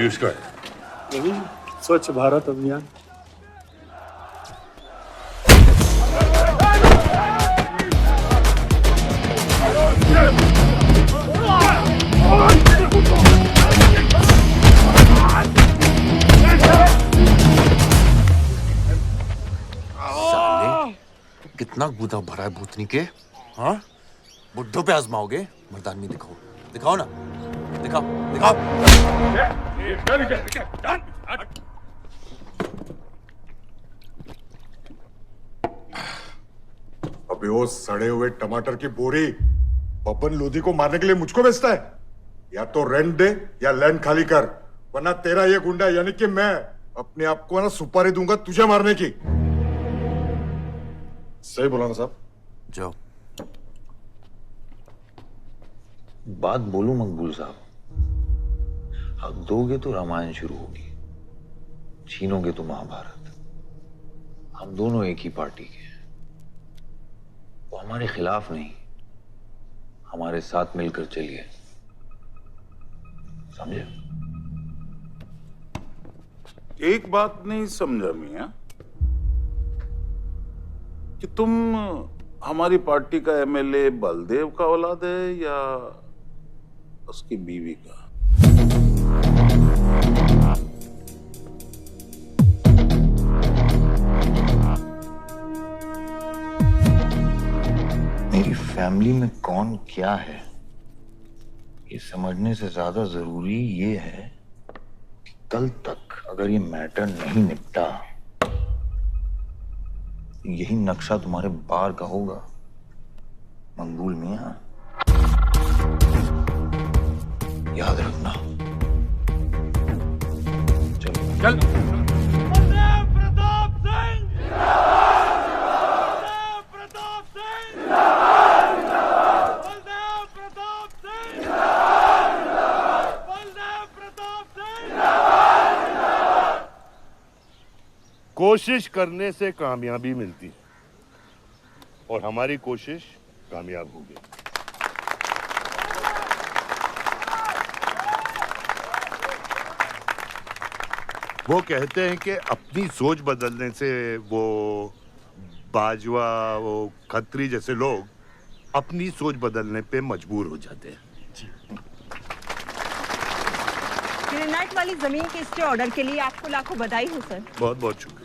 आयुष का है? यही स्वच्छ भारत अभियान। साले कितना गुदा भरा है भूतनी के। हाँ, बुड्ढों पे आजमाओगे? मर्दानगी दिखाओ, दिखाओ ना, दिखाओ दिखाओ। अबे वो सड़े हुए टमाटर की बोरी बब्बन लोधी को मारने के लिए मुझको बेचता है। या तो रेंट दे या लैंड खाली कर, वरना तेरा ये गुंडा यानी कि मैं अपने आप को ना सुपारी दूंगा तुझे मारने की। सही बोला ना साहब? जाओ। बात बोलूं मकबूल साहब, हक दोगे तो रामायण शुरू होगी, छीनोगे तो महाभारत। हम दोनों एक ही पार्टी के हैं, वो हमारे खिलाफ नहीं, हमारे साथ मिलकर चलिए, समझे? एक बात नहीं समझा मियां, कि तुम हमारी पार्टी का एमएलए बलदेव का औलाद है या उसकी बीवी का? मेरी फैमिली में कौन क्या है ये समझने से ज्यादा जरूरी ये है कि कल तक अगर ये मैटर नहीं निपटा, यही नक्शा तुम्हारे बार का होगा मंगूल मियां, याद रखना। चल कोशिश करने से कामयाबी मिलती है और हमारी कोशिश कामयाब होगी। वो कहते हैं कि अपनी सोच बदलने से वो बाजवा, वो खत्री जैसे लोग अपनी सोच बदलने पे मजबूर हो जाते हैं। ग्रेनाइट वाली जमीन के स्टे ऑर्डर के लिए आपको लाखों बधाई हो सर। बहुत बहुत शुक्रिया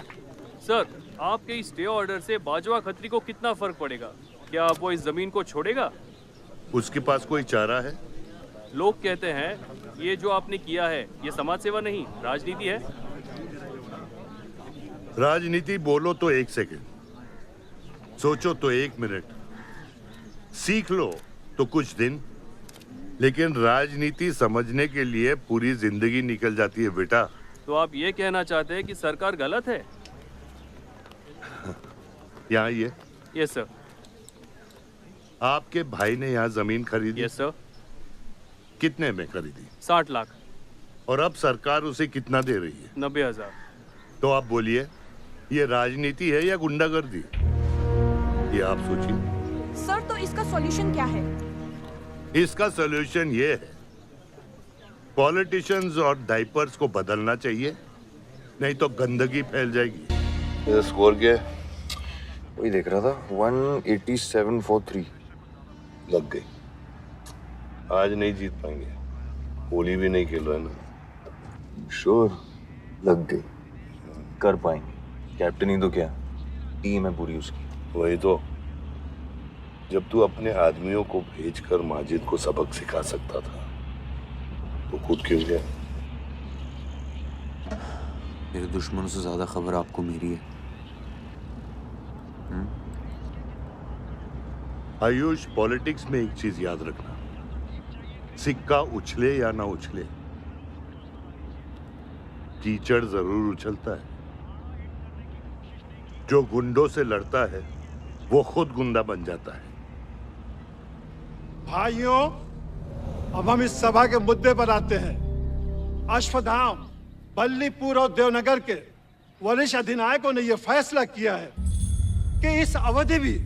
सर। आपके इस स्टे ऑर्डर से बाजवा खत्री को कितना फर्क पड़ेगा? क्या वो इस जमीन को छोड़ेगा? उसके पास कोई चारा है? लोग कहते हैं ये जो आपने किया है ये समाज सेवा नहीं राजनीति है। राजनीति बोलो तो 1 सेकंड, सोचो तो 1 मिनट, सीख लो तो कुछ दिन, लेकिन राजनीति समझने के लिए पूरी जिंदगी निकल जाती है बेटा। तो आप ये कहना चाहते हैं कि सरकार गलत है? यहाँ ये यस सर। आपके भाई ने यहाँ जमीन खरीदी? Yes sir. कितने में खरीदी? 60 लाख। और अब सरकार उसे कितना दे रही है? 90,000। तो आप बोलिए, ये राजनीति है या गुंडागर्दी? ये आप सोचिए। सर तो इसका सॉल्यूशन क्या है? इसका सॉल्यूशन ये है, पॉलिटिशियंस और डाइपर्स को बदलना चाहिए, नहीं तो गंदगी फैल जाएगी। ये स्कोर क्या है? वही देख रहा था, 187 लग गई। आज नहीं जीत पाएंगे, होली भी नहीं खेल रहे ना। श्योर लग गई, कर पाएंगे। कैप्टन ही तो क्या, टीम है पूरी उसकी। वही तो, जब तू अपने आदमियों को भेजकर माजिद को सबक सिखा सकता था तो खुद क्यों गया? मेरे दुश्मनों से ज्यादा खबर आपको मेरी है। आयुष, पॉलिटिक्स में एक चीज याद रखना, सिक्का उछले या ना उछले, कीचड़ जरूर उछलता है। जो गुंडों से लड़ता है वो खुद गुंडा बन जाता है। भाइयों, अब हम इस सभा के मुद्दे पर आते हैं। अश्वत्थाम, बल्लीपुर और देवनगर के वरिष्ठ अधिनायकों ने यह फैसला किया है कि इस अवधि भी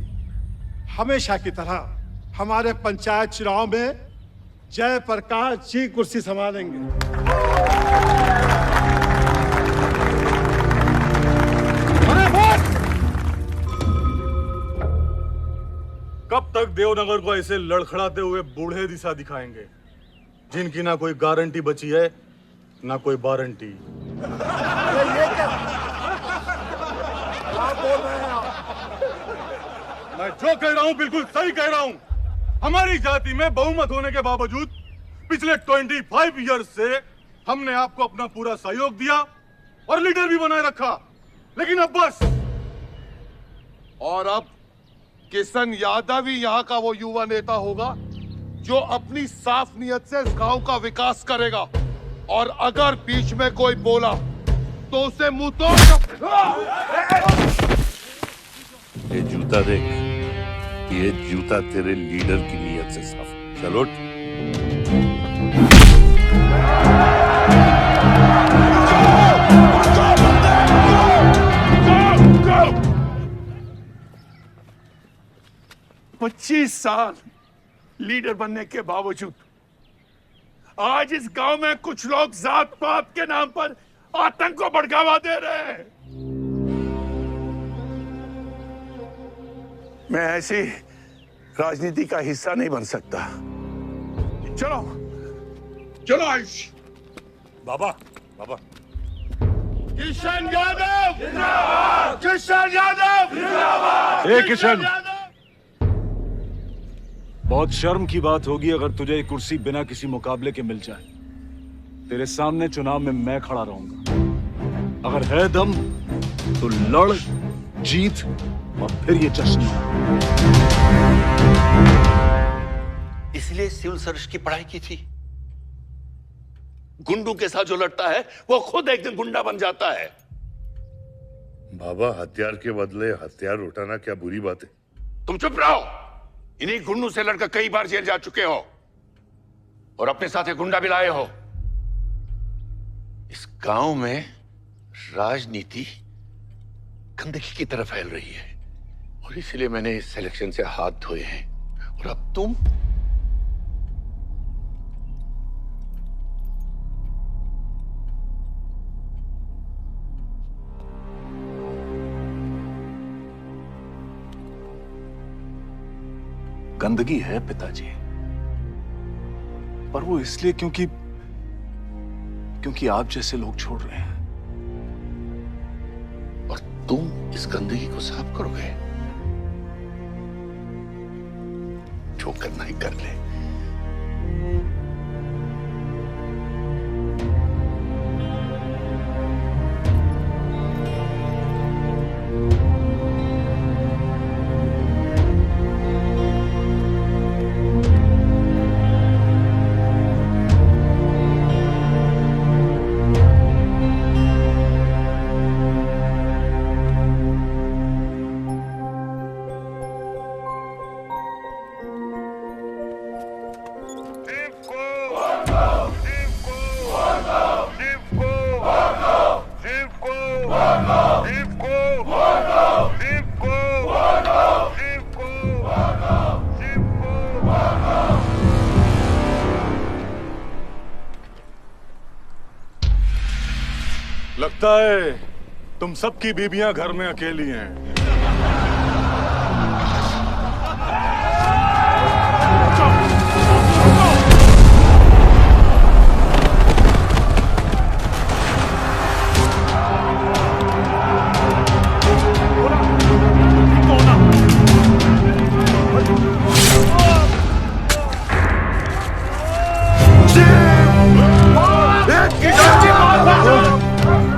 हमेशा की तरह हमारे पंचायत चुनाव में जयप्रकाश जी कुर्सी संभालेंगे। कब तक देवनगर को ऐसे लड़खड़ाते हुए बूढ़े दिशा दिखाएंगे जिनकी ना कोई गारंटी बची है ना कोई वारंटी? मैं जो कह रहा हूं बिल्कुल सही कह रहा हूं। हमारी जाति में बहुमत होने के बावजूद पिछले 25 ईयर्स से हमने आपको अपना पूरा सहयोग दिया और लीडर भी बनाए रखा, लेकिन अब बस। और अब किशन यादव ही यहाँ का वो युवा नेता होगा जो अपनी साफ नियत से इस गांव का विकास करेगा, और अगर बीच में कोई बोला तो उसे मुंह तोड़। ये जूता देख, ये जूता तेरे लीडर की नीयत से साफ। चलो पच्चीस साल लीडर बनने के बावजूद आज इस गांव में कुछ लोग जात पात के नाम पर आतंक को बढ़ावा दे रहे हैं। मैं ऐसी राजनीति का हिस्सा नहीं बन सकता। चलो चलो आयुष। बाबा, बाबा, किशन यादव जिंदाबाद! किशन यादव जिंदाबाद! ए किशन, बहुत शर्म की बात होगी अगर तुझे ये कुर्सी बिना किसी मुकाबले के मिल जाए। तेरे सामने चुनाव में मैं खड़ा रहूंगा। अगर है दम तो लड़, जीत और फिर ये जश्न। इसलिए सिविल सर्विस की पढ़ाई की थी। गुंडों के साथ जो लड़ता है वो खुद एक दिन गुंडा बन जाता है। बाबा, हथियार के बदले हथियार उठाना क्या बुरी बात है? तुम चुप रहो। इन्हीं गुंडों से लड़कर कई बार जेल जा चुके हो और अपने साथ एक गुंडा भी लाए हो। इस गांव में राजनीति गंदगी की तरफ फैल रही है और इसलिए मैंने इस सिलेक्शन से हाथ धोए हैं। और अब तुम गंदगी है पिताजी, पर वो इसलिए क्योंकि आप जैसे लोग छोड़ रहे हैं। और तुम इस गंदगी को साफ करोगे? जो करना ही कर ले। लगता है तुम सबकी बीबियां घर में अकेली हैं।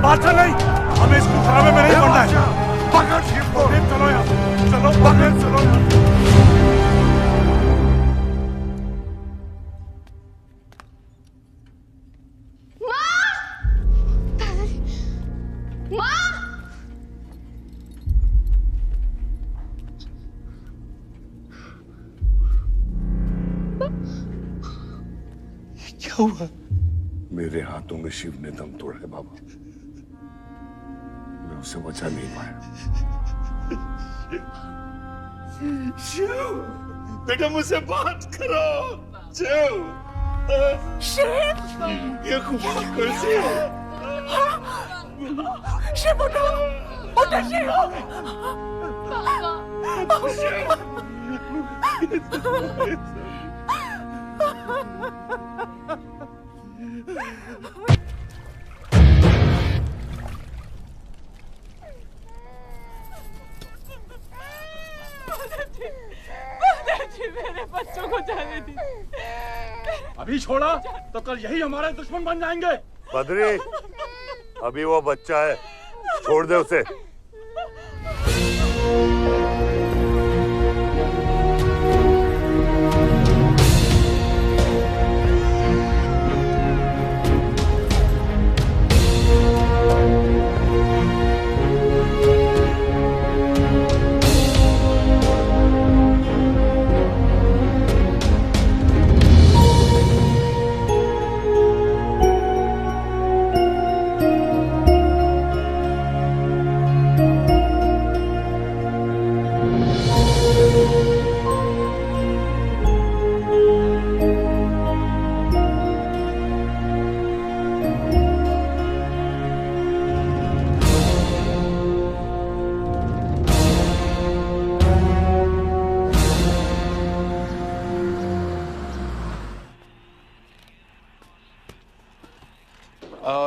बादशाह नहीं, हमें इस मुकदमे में नहीं पड़ना है। पकड़ शिव को। चलो यार, चलो पकड़, चलो यार। क्या हुआ? मेरे हाथों में शिव ने दम तोड़ा है बाबा। मैं उसे बचा नहीं पाया। शिव, बेटा मुझसे बात करो। शिव, शिव, ये खुमार कुर्सी है। शिव उठो, उठो शिव। मेरे बच्चों को जाने दी। अभी छोड़ा तो कल यही हमारे दुश्मन बन जाएंगे। बद्री, अभी वो बच्चा है, छोड़ दे उसे।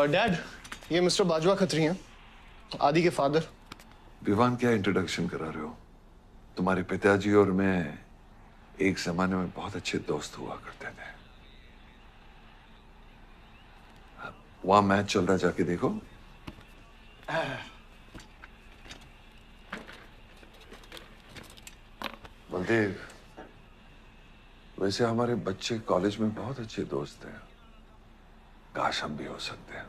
डैड, ये मिस्टर बाजवा खत्री हैं, आदि के फादर। विवान, क्या इंट्रोडक्शन करा रहे हो? तुम्हारे पिताजी और मैं एक जमाने में बहुत अच्छे दोस्त हुआ करते थे। वहां मैच चल रहा, जाके देखो। बलदेव, वैसे हमारे बच्चे कॉलेज में बहुत अच्छे दोस्त हैं। काश हम भी हो सकते हैं।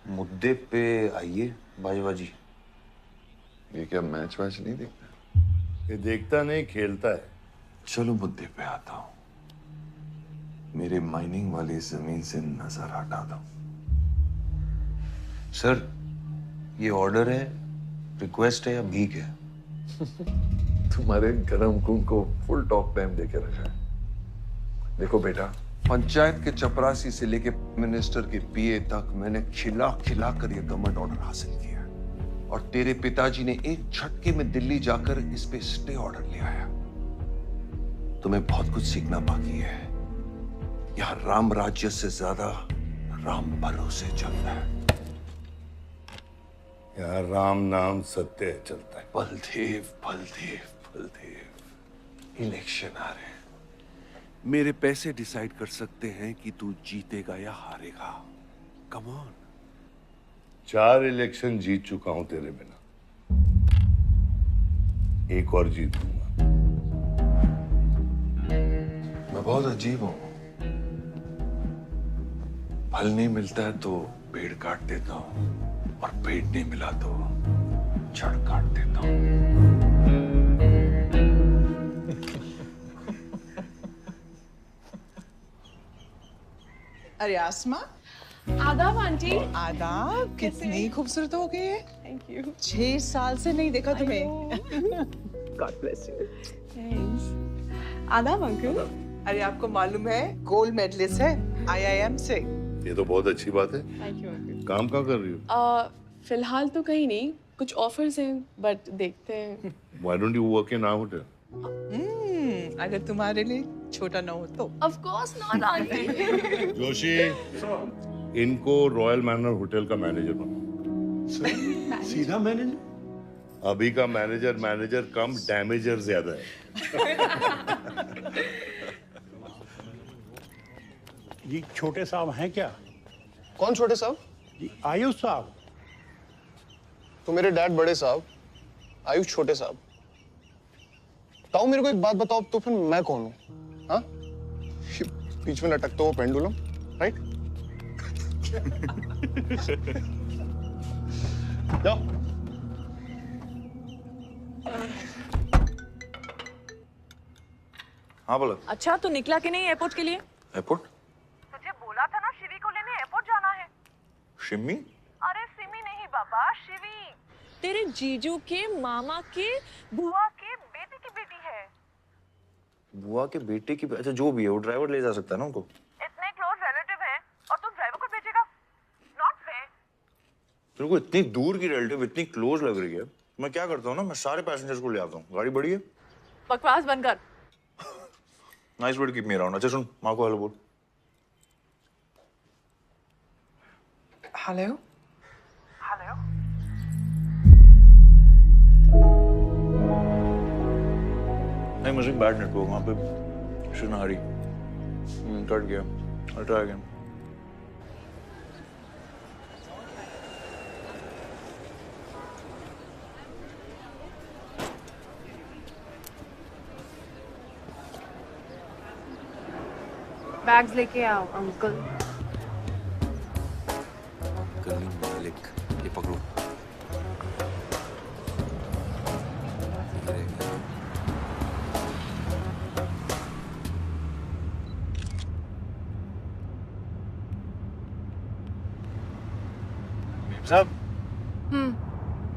मुद्दे पे आइए बाजवा जी। ये क्या मैच वैच नहीं देखता? ये देखता नहीं, खेलता है। चलो मुद्दे पे आता हूं। मेरे माइनिंग वाली जमीन से नजर हटा दो। सर, ये ऑर्डर है, रिक्वेस्ट है या भीख है? तुम्हारे गरम खून को फुल टॉक टाइम देके रखा है। देखो बेटा, पंचायत के चपरासी से लेके मिनिस्टर के पीए तक मैंने खिला खिला कर यह गवर्नमेंट ऑर्डर हासिल किया, और तेरे पिताजी ने एक झटके में दिल्ली जाकर इस पे स्टे ऑर्डर ले आया। तुम्हें बहुत कुछ सीखना बाकी है। यहां राम राज्य से ज्यादा राम भरोसे चलता है। यहाँ राम नाम सत्य चलता है। बलदेव, बलदेव, बलदेव, इलेक्शन आ रहे हैं। मेरे पैसे डिसाइड कर सकते हैं कि तू जीतेगा या हारेगा। Come on. 4 इलेक्शन जीत चुका हूं तेरे बिना, एक और जीत लूंगा। मैं बहुत अजीब हूं। फल नहीं मिलता है तो पेड़ काट देता हूं, और पेड़ नहीं मिला तो जड़ काट देता हूं। अरे आसमा, आदाब आंटी। आदाब, कितनी खूबसूरत हो गई है। Thank you. 6 साल से नहीं देखा तुम्हें। God bless you. थैंक्स। आदाब अंकल। अरे आपको मालूम है, गोल्ड मेडलिस्ट है IIM से। ये तो बहुत अच्छी बात है। Thank you uncle. काम कहाँ कर रही हो? फिलहाल तो कहीं नहीं, कुछ ऑफर्स हैं, बट देखते हैं। Why don't you work in our hotel? अगर तुम्हारे लिए छोटा ना हो तो। Of course not aunty. Joshi, इनको रॉयल मैनर होटल का मैनेजर बना। सीधा मैनेजर? अभी का मैनेजर कम डैमेजर ज्यादा है। जी छोटे साहब हैं क्या? कौन छोटे साहब? जी आयुष साहब। तो मेरे डैड बड़े साहब, आयुष छोटे साहब। ताऊ, मेरे को एक बात बताओ, तो फिर मैं कौन हूँ? हाँ, बीच में लटकता हुआ पेंडुलम, राइट? जाओ। हाँ बोला। अच्छा, तो निकला कि नहीं एयरपोर्ट के लिए? एयरपोर्ट? तुझे बोला था ना शिवी को लेने एयरपोर्ट जाना है। शिमी? अरे सिमी नहीं बाबा, शिवी। तेरे जीजू के मामा के बुआ के बेटे की बेटी है। बुआ के बेटे की? अच्छा, जो भी है वो ड्राइवर ले जा सकता है ना उनको? इतने क्लोज रिलेटिव हैं और तुम ड्राइवर को भेजेगा? Not fair. तेरे को इतनी दूर की रिलेटिव इतनी क्लोज लग रही है, मैं क्या करता हूँ ना, मैं सारे पैसेंजर्स को ले आता हूँ। गाड़ी बड़ी है, बकवास बंद कर। Nice word keep me around. अच्छा सुन, माँ को हेलो बोल। हेलो। हेलो। नहीं मुझे बैड नेटवर्क वहाँ पे। Should not Hari. कट गया। I'll try again. बैग्स लेके आओ अंकल। गली मालिक, ये पकड़ो। साहब,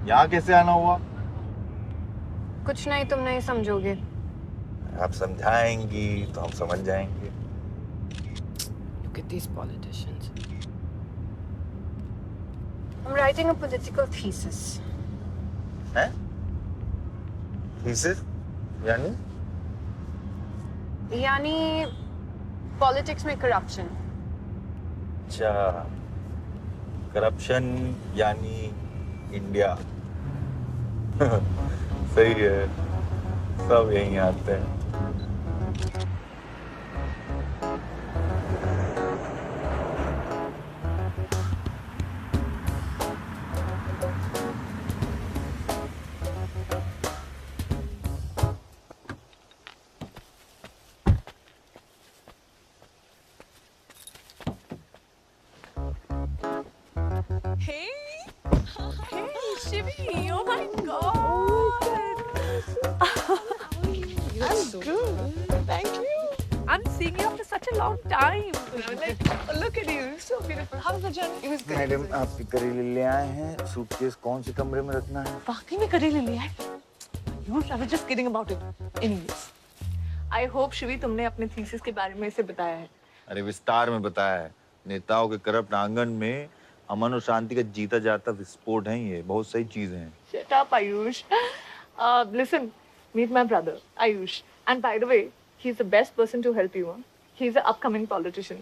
यहाँ कैसे आना हुआ? कुछ नहीं, तुम नहीं समझोगे। आप समझाएंगी तो हम समझ जाएंगे। Look at these politicians. I'm writing a political thesis. हैं? Thesis? यानी? यानी पॉलिटिक्स में करप्शन। अच्छा, करप्शन यानी इंडिया। सही है, सब यहीं आते हैं। Hey, Shivi, oh my God. I'm good. Thank you. I'm seeing you after such a long time. Like, look at you, so beautiful. How was the journey? It was good. Madam, आप करेले ले आए हैं। Suitcase कौन से कमरे में रखना है? वाकई में करेले लिया है? I was just kidding about it. Anyways, I hope Shivi तुमने अपने थीसिस के बारे में इसे बताया है। अरे विस्तार में बताया है। नेताओं के करप्ट आंगन में अमन और शांति का जीता जाता विस्फोट है ये। बहुत सही चीजें हैं। Shut up, Ayush. Listen, meet my brother, Ayush. And by the way, he's the best person to help you. Huh? He's an upcoming politician.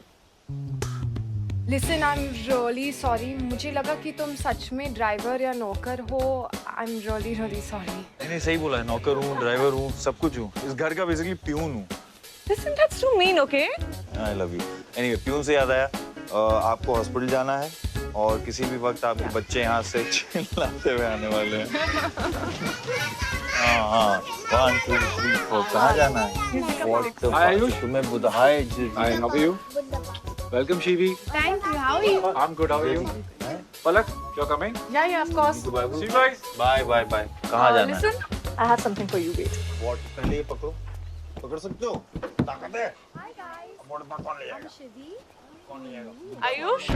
Listen, I'm really sorry. मुझे लगा कि तुम सच में ड्राइवर या नौकर हो। I'm really sorry. नहीं सही बोला है। नौकर हूँ, ड्राइवर हूँ, सब कुछ हूँ। इस घर का बेसिकली प्यून हूँ। Listen, that's too mean, okay? I love you. Anyway, peon से याद आया, आपको हॉस्पिटल जाना है और किसी भी वक्त आपके बच्चे यहाँ से चिल्लाते हुए आने वाले हैं। हाँ, 1, 2, 3, 4 कहाँ जाना है? आयुष, तुम्हें बुधाई। Hi, how are you? Welcome, Shivi. Thank you. How are you? I'm good. How are you? Palak, you're coming? Yeah, of course. See you guys. Bye. कहाँ जाना है? Listen, I have something for you. Wait. What? पहले ये पकड़ो। पकड़ सकते हो? ताकत है? Hi guys. मोड़ पर कौन ले जाएगा? I'm Shivi. कौन ले जाएगा? Ayush?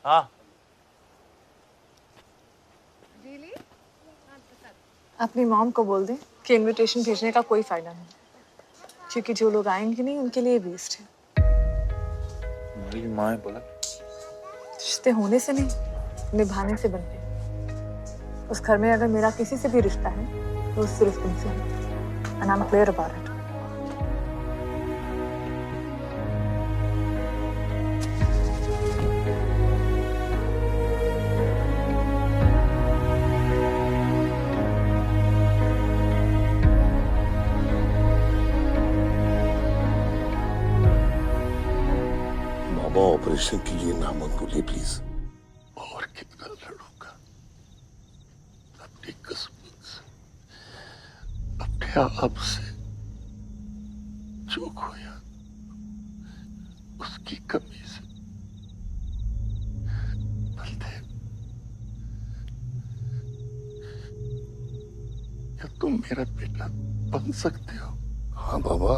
हाँ। Really? अपनी मॉम को बोल दे कि इनविटेशन भेजने का कोई फायदा नहीं, क्योंकि जो लोग आएंगे नहीं उनके लिए वेस्ट है। मेरी माँ है पलक। रिश्ते होने से नहीं, निभाने से बनते हैं। उस घर में अगर मेरा किसी से भी रिश्ता है तो सिर्फ तुमसे है। And I'm clear about it. Baba, operation के लिए ना मत बोलिए प्लीज। और कितना लड़ूंगा अपनी किस्मत से, अपने आप से। जो खोया उसकी कमी से। बलदेव, क्या तुम मेरा बेटा बन सकते हो? हाँ बाबा,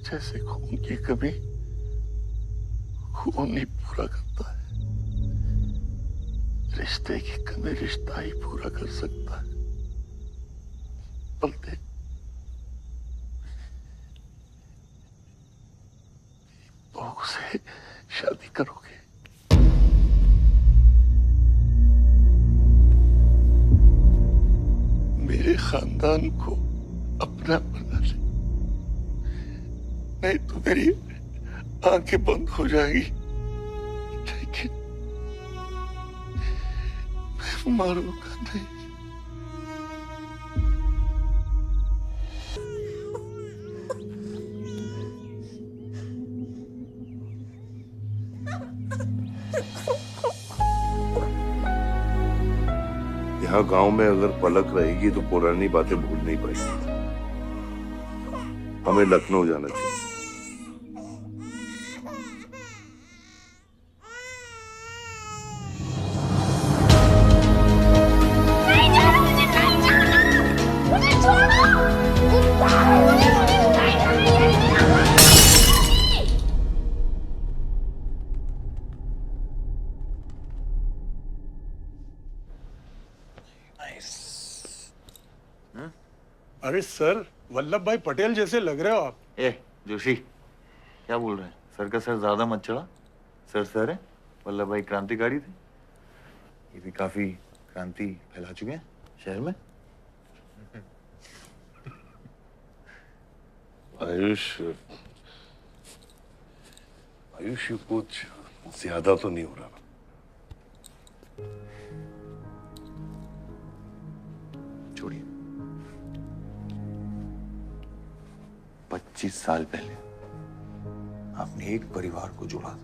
जैसे खून की कमी खून नहीं पूरा करता है, रिश्ते की कमी रिश्ता ही पूरा कर सकता है। बलदेव, बहू से शादी करोगे? मेरे खानदान को अपना नहीं तो मेरी आंखें बंद हो जाएगी, लेकिन मैं मारूंगा नहीं। यहाँ गांव में अगर पलक रहेगी तो पुरानी बातें भूल नहीं पाएगी। हमें लखनऊ जाना चाहिए। अरे सर, वल्लभ भाई पटेल जैसे लग रहे हो आप। ए जोशी, क्या बोल रहे हैं? सर का सर ज्यादा मत चढ़ा। सर है, वल्लभ भाई क्रांतिकारी थे। ये भी काफी क्रांति फैला चुके हैं शहर में। आयुष कुछ ज्यादा तो नहीं हो रहा? छोड़िए। 25 साल पहले आपने एक परिवार को जोड़ा था,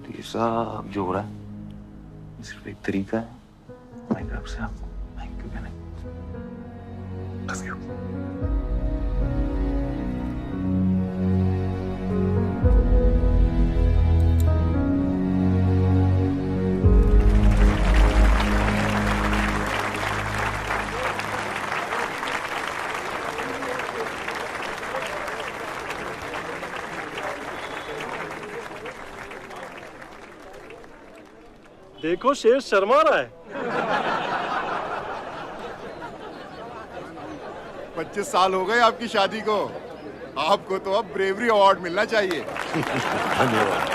तो ये सब जो हो रहा है सिर्फ एक तरीका है हमारी तरफ से आपको थैंक यू कहने। Love you। देखो शेर शर्मा रहा है। 25 साल हो गए आपकी शादी को। आपको तो अब ब्रेवरी अवार्ड मिलना चाहिए। धन्यवाद।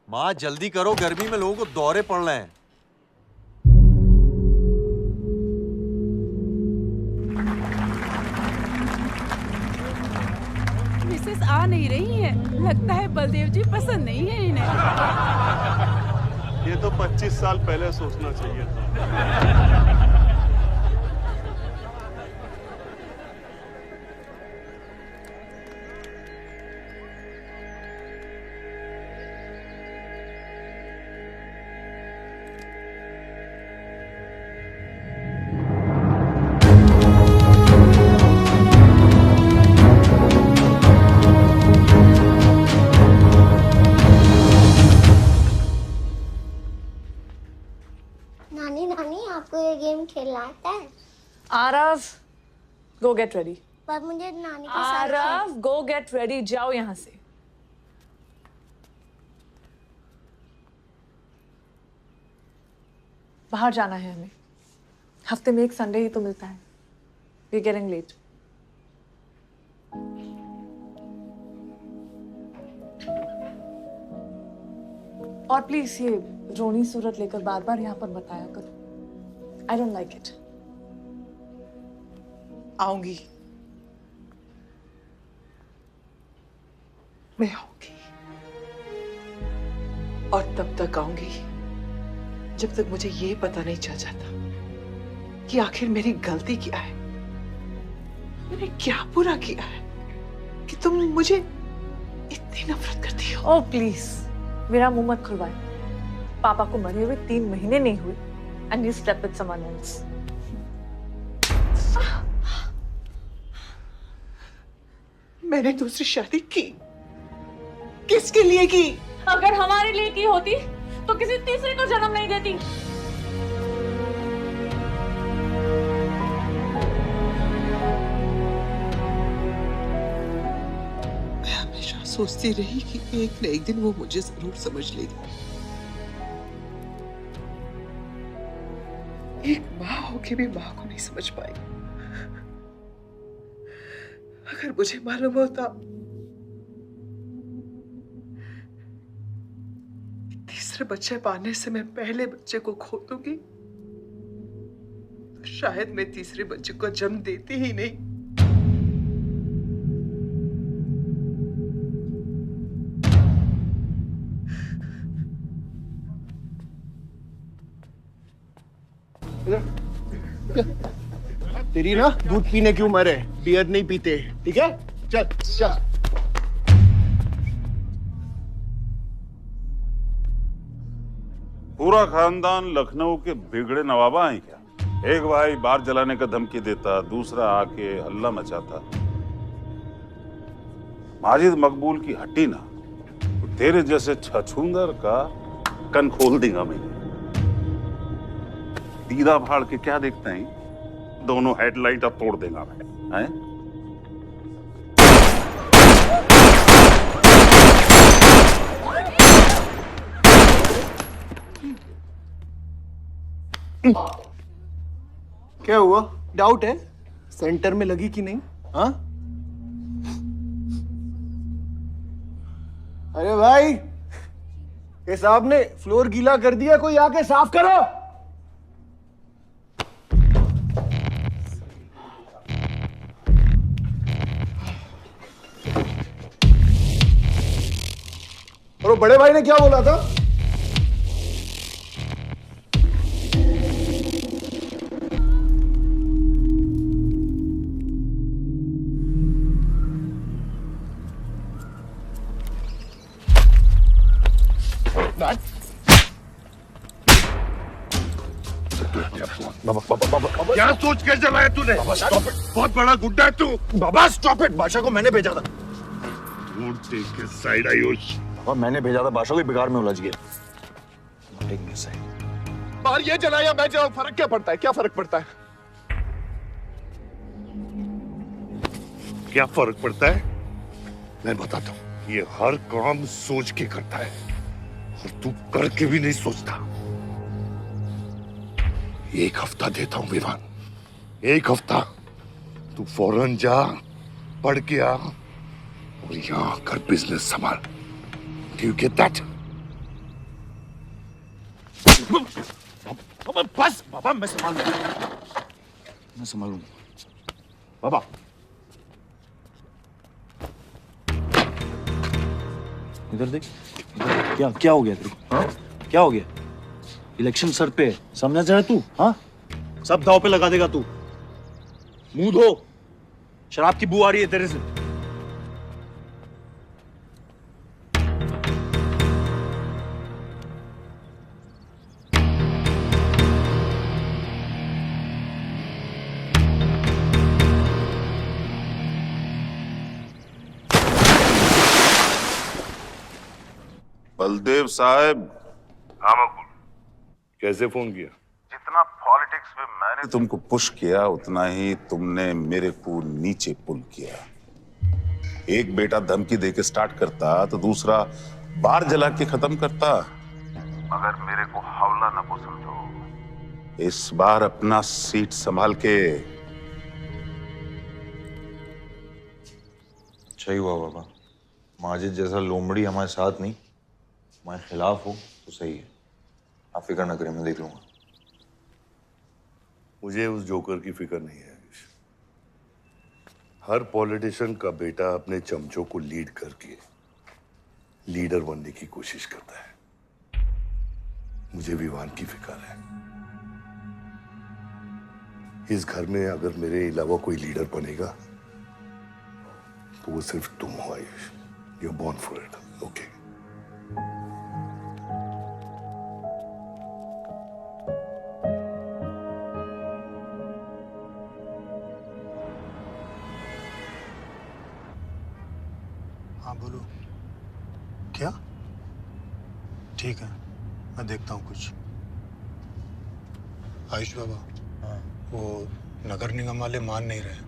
माँ जल्दी करो, गर्मी में लोगों को दौरे पड़ रहे हैं। मिसेस आ नहीं रही है, लगता है बलदेव जी पसंद नहीं है इन्हें। ये तो 25 साल पहले सोचना चाहिए था। नानी नानी आपको ये गेम खेलना आता है? आरव, गो गेट रेडी। पर मुझे नानी के साथ आरव, गो गेट रेडी, जाओ यहाँ से। बाहर जाना है हमें। हफ्ते में एक संडे ही तो मिलता है। We getting late. और प्लीज ये रोनी सूरत लेकर बार बार यहाँ पर बताया करो। I don't like it. आऊंगी, मैं आऊंगी, और तब तक आऊंगी जब तक मुझे ये पता नहीं चल जाता कि आखिर मेरी गलती क्या है। मैंने क्या बुरा किया है कि तुम मुझे इतनी नफरत करती हो? ओह प्लीज, मेरा मुंह मत खुलवाए। पापा को मरे हुए 3 महीने नहीं हुए and you slept with someone else. मैंने दूसरी शादी की, किसके लिए की? अगर हमारे लिए की होती तो किसी तीसरे को जन्म नहीं देती। मैं हमेशा सोचती रही कि एक न एक दिन वो मुझे जरूर समझ लेगी। एक माँ होके भी माँ को नहीं समझ पाई। अगर मुझे मालूम होता तीसरे बच्चे पाने से मैं पहले बच्चे को खो दूंगी, तो शायद मैं तीसरे बच्चे को जन्म देती ही नहीं। तेरी ना दूध पीने की उम्र है, बियर नहीं पीते, ठीक है? चल चल। पूरा खानदान लखनऊ के बिगड़े नवाबा हैं क्या? एक भाई बार जलाने का धमकी देता, दूसरा आके हल्ला मचाता। माजिद मकबूल की हड्डी ना तो तेरे जैसे छछूंदर का कन खोल देगा मैं। दीदा फाड़ के क्या देखते हैं? दोनों हेडलाइट अब तोड़ देगा मैं, हैं? क्या हुआ? डाउट है सेंटर में लगी कि नहीं? हाँ? अरे भाई, ये साहब ने फ्लोर गीला कर दिया, कोई आके साफ करो। और वो बड़े भाई ने क्या बोला था? बाबा क्या सोच के जलाया तूने? बहुत बड़ा गुड्डा है तू। बाबा स्टॉप इट, बादशाह को मैंने भेजा था। साइड आयुष, बाबा मैंने भेजा था, बादशाह कोई बिगाड़ में उलझ गया। बाहर ये जलाया मैं जलाऊं, फर्क क्या पड़ता है? क्या फर्क पड़ता है? क्या फर्क पड़ता है? मैं बताता हूं। ये हर काम सोच के करता है और तू करके भी नहीं सोचता। एक हफ्ता देता हूं विवान, एक हफ्ता। तू फौरन जा, पढ़ के आ और यहां आकर बिजनेस संभाल। Do you get that? बस बाबा, मैं संभालूंगा। बाबा इधर देख, क्या क्या हो गया तेरे को? हाँ? क्या हो गया? इलेक्शन सर पे है, समझा जा तू? हाँ, सब दाव पे लगा देगा तू। मुंह धो, शराब की बू आ रही है तेरे से। बलदेव साहब। हाँ मकबूल, कैसे फोन किया? जितना पॉलिटिक्स में मैंने तुमको पुश किया, उतना ही तुमने मेरे को नीचे पुल किया। एक बेटा धमकी देके स्टार्ट करता तो दूसरा बार जला के खत्म करता। मगर मेरे को हौला न को समझो। इस बार अपना सीट संभाल के। सही हुआ बाबा, माजिद जैसा लोमड़ी हमारे साथ नहीं, हमारे खिलाफ हो तो सही है। आप फिक्र ना करें, मैं देख लूंगा। मुझे उस जोकर की फिक्र नहीं है। हर पॉलिटिशियन का बेटा अपने चमचों को लीड करके लीडर बनने की कोशिश करता है। मुझे विवान की फिक्र है। इस घर में अगर मेरे अलावा कोई लीडर बनेगा तो वो सिर्फ तुम हो Ayush. You are born for it, okay? हाँ बोलो। क्या? ठीक है, मैं देखता हूँ कुछ। आयुष बाबा, हाँ, वो नगर निगम वाले मान नहीं रहे।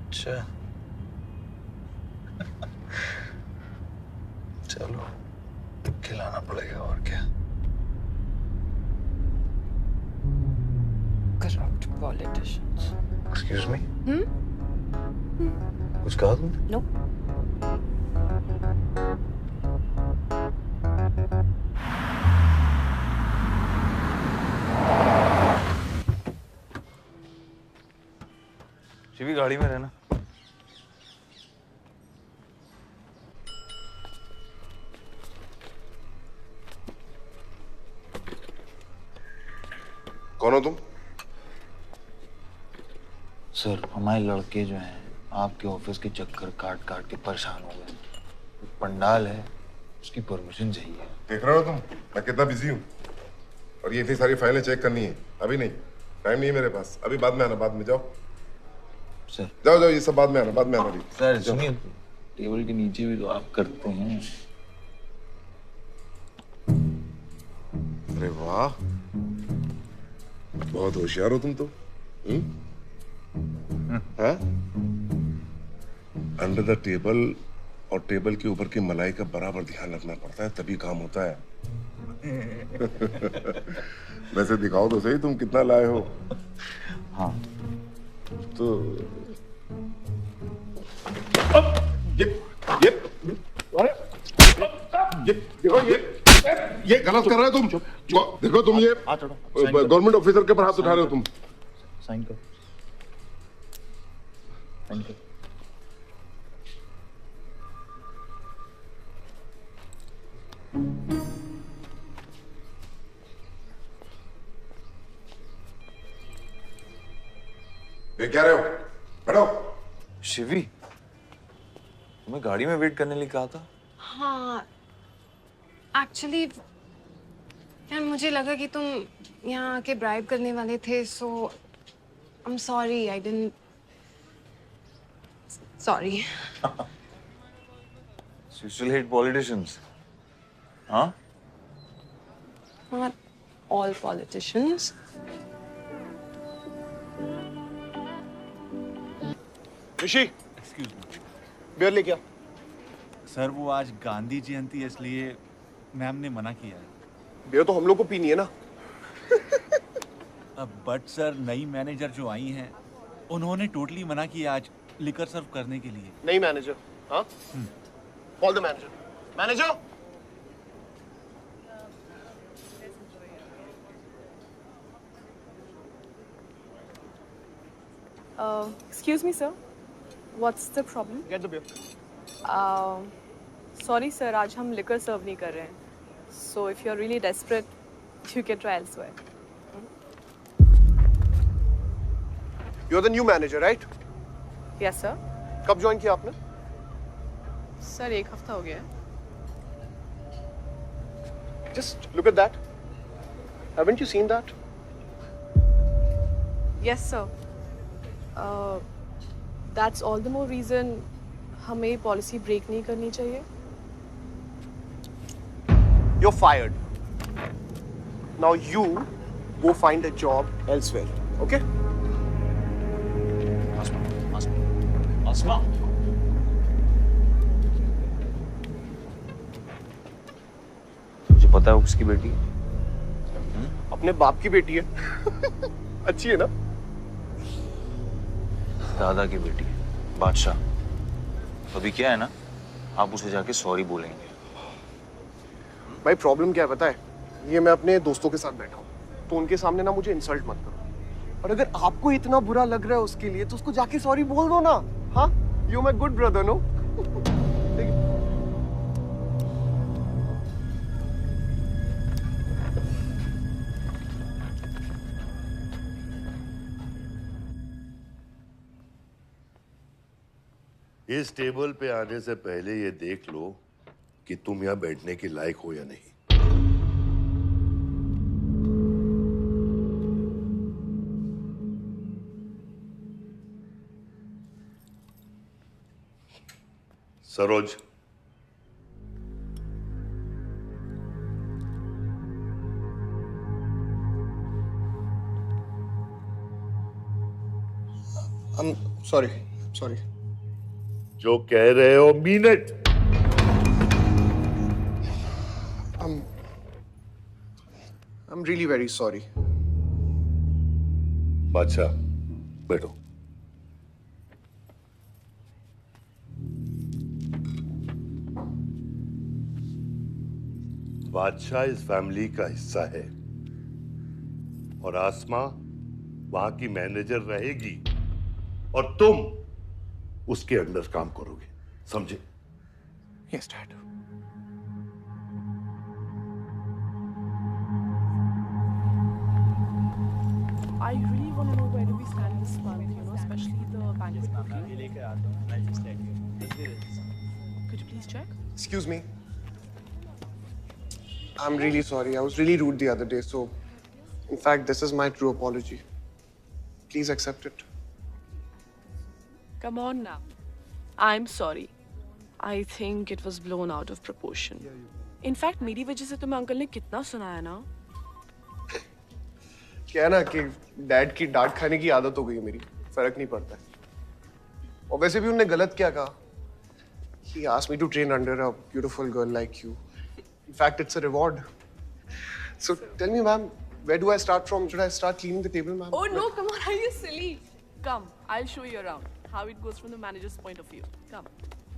अच्छा चलो, खिलाना पड़ेगा और क्या। Corrupt politicians. Excuse me, Hmm? कुछ कहा तुमने? No. शिवी गाड़ी में रहना। कौन हो तुम? सर हमारे लड़के जो हैं आपके ऑफिस के चक्कर काट काट के परेशान हो गए। पंडाल है, उसकी परमिशन चाहिए। देख रहे हो तुम मैं कितना बिजी हूँ, और ये इतनी सारी फाइलें चेक करनी है। अभी नहीं, टाइम नहीं है मेरे पास। अभी बाद में आना, बाद में जाओ। सर जाओ जाओ, ये सब बाद में आना, बाद में आना। सर सुनिए, टेबल के नीचे भी तो आप करते हैं। अरे वाह, बहुत होशियार हो तुम तो। अंडर द टेबल और टेबल के ऊपर की मलाई का बराबर ध्यान रखना पड़ता है, तभी काम होता है। वैसे दिखाओ तो सही तुम कितना लाए हो। हाँ तो ये देखो, ये गलत कर रहे हो तुम। देखो तुम ये गवर्नमेंट ऑफिसर के ऊपर हाथ उठा रहे हो तुम। साइन करो, साइन करो। ये क्या रहे हो? बैठो। शिवी, तुम्हें गाड़ी में वेट करने लिए कहा था। हाँ, एक्चुअली यार मुझे लगा कि तुम यहाँ आके ब्राइब करने वाले थे, so I am sorry, I didn't, sorry. You still hate politicians, huh? Not all politicians. Rishi, beer लेके आ। सर वो आज गांधी जयंती है इसलिए मैम ने मना किया है। बियर तो हम लोग को पीनी है ना। बट सर नई मैनेजर जो आई हैं उन्होंने टोटली मना किया आज लिकर सर्व करने के लिए। नहीं मैनेजर, हाँ? Call the manager. Manager, Excuse me, sir. What's the problem? get the beer. Sorry, sir. आज हम liquor serve नहीं कर रहे हैं. So if you're really desperate, you can try elsewhere. You're the new manager, right? Yes, sir. कब join किया आपने? Sir, एक हफ्ता हो गया है. Just look at that. Haven't you seen that? Yes, sir. That's all the more reason हमें policy break नहीं करनी चाहिए. You're fired. Now you go find a job elsewhere, okay? आसमा तुझे पता है वो किसकी बेटी है? अपने बाप की बेटी है। अच्छी है ना? दादा की बेटी है, बादशाह। अभी क्या है ना, आप उसे जाके सॉरी बोलेंगे। भाई प्रॉब्लम क्या है पता है? ये मैं अपने दोस्तों के साथ बैठा हूँ, तो उनके सामने ना मुझे इंसल्ट मत करो। और अगर आपको इतना बुरा लग रहा है उसके लिए, तो उसको जाके सॉरी बोल दो ना। हाँ, you my good brother, no? इस टेबल पे आने से पहले ये देख लो कि तुम यहाँ बैठने के लायक हो या नहीं। सरोज, सॉरी। जो कह रहे हो mean it. I'm really very sorry. बादशाह, बैठो। बादशाह इस फैमिली का हिस्सा है और आसमा वहां की मैनेजर रहेगी और तुम उसके अंडर काम करोगे, समझे? Yes dad. I really want to know where do we stand this month, you know, especially the bank's booking. Could you please check? Excuse me. I'm really sorry. I was really rude the other day, so in fact, this is my true apology. Please accept it. Come on now. I'm sorry. I think it was blown out of proportion. In fact, मेरी वजह से तुम्हें uncle ने कितना सुनाया ना? क्या है ना कि डैड की डांट खाने की आदत हो गई है मेरी, फर्क नहीं पड़ता है। और वैसे भी उन्होंने गलत क्या कहा? He asked me to train under a beautiful girl like you. In fact, it's a reward. So tell me, ma'am, where do I start from? Should I start cleaning the table, ma'am? Oh no, come on, are you silly? Come, I'll show you around how it goes from the manager's point of view. Come.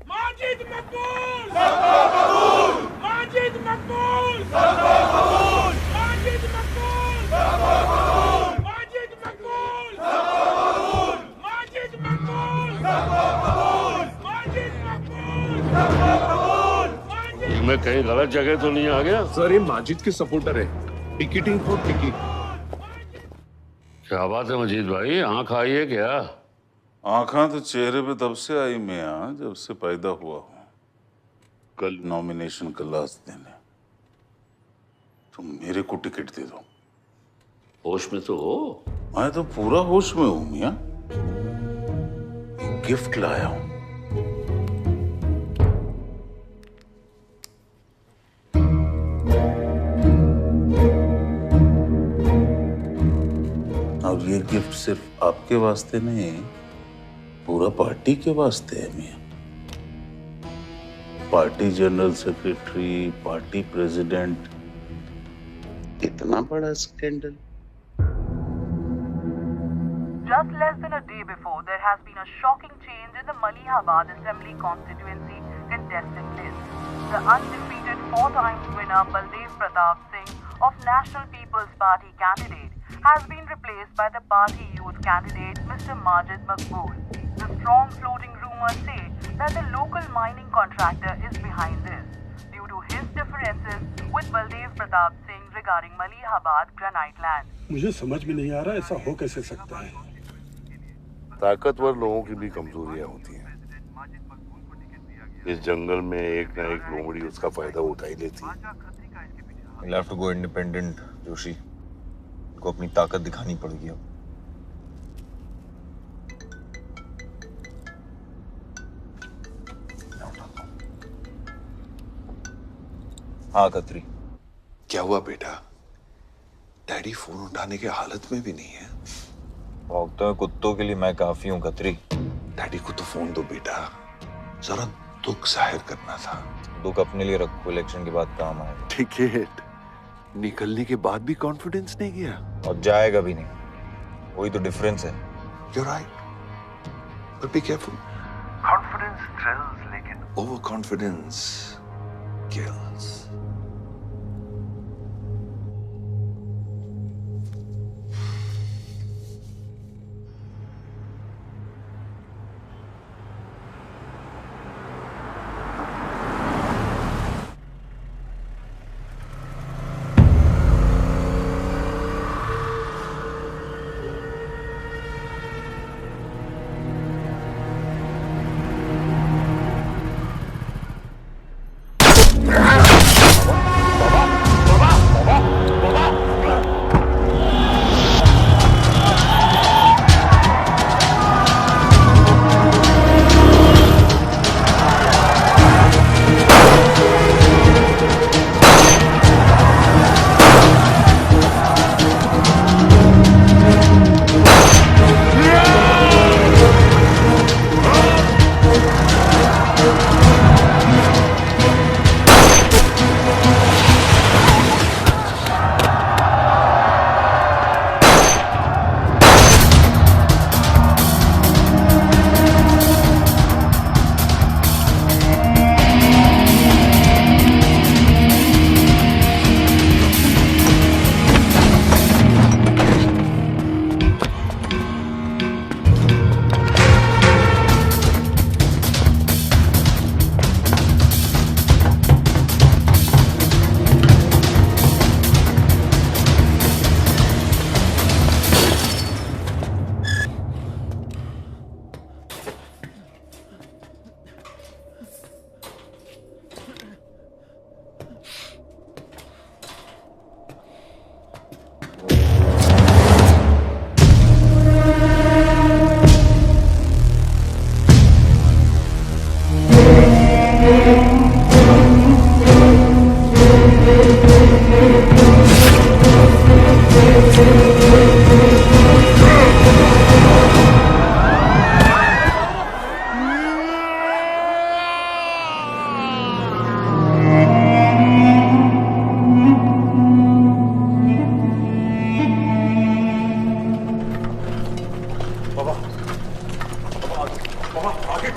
Majid Maqbool! Maqbool! Majid Maqbool! Maqbool! Majid Maqbool! Maqbool! Majid Maqbool! Maqbool! Majid Maqbool! Maqbool! Majid Maqbool! Maqbool! मैं कहीं गलत जगह तो नहीं आ गया? Sir ये माजिद के supporter है, टिकटिंग फॉर टिकट। क्या बात है मजीद भाई, आंख आई है क्या? आंखा तो चेहरे पे तब से आई मियां जब से पैदा हुआ हूं। कल नॉमिनेशन का लास्ट दिन है, तुम मेरे को टिकट दे दो। होश में तो हो? मैं तो पूरा होश में हूं मियां। गिफ्ट लाया हूं। अब ये गिफ्ट सिर्फ आपके वास्ते नहीं, पूरा पार्टी के वास्ते है मियां। Party general secretary, party president, इतना बड़ा scandal. Just less than a day before, there has been a shocking change in the Malihabad Assembly constituency contestant list. The undefeated four-time winner Baldev Pratap Singh of National People's Party candidate has been replaced by the party youth candidate Mr. Majid Maqbool. The strong floating rumors say that the local mining contractor is behind this due to his differences with Baldev Pratap Singh regarding Malihabad granite land. मुझे समझ में नहीं आ रहा ऐसा हो कैसे सकता है। ताकतवर लोगों की भी कमजोरियां होती हैं। इस जंगल में एक ना एक लोमड़ी उसका फायदा उठा ही लेती है। You'll have to go independent, Joshi. को अपनी ताकत दिखानी पड़ेगी अब। हाँ खत्री। क्या हुआ बेटा? डैडी फोन उठाने के हालत में भी नहीं है। भौंकते हुए कुत्तों के लिए मैं काफी हूँ खत्री। डैडी को तो फोन दो बेटा, जरा दुख जाहिर करना था। दुख अपने लिए रखो, इलेक्शन के बाद काम आएगा। टिकट निकलने के बाद भी कॉन्फिडेंस नहीं गया और जाएगा भी नहीं, वही तो डिफरेंस है। You're right, but be careful. Confidence thrills, लेकिन overconfidence kills.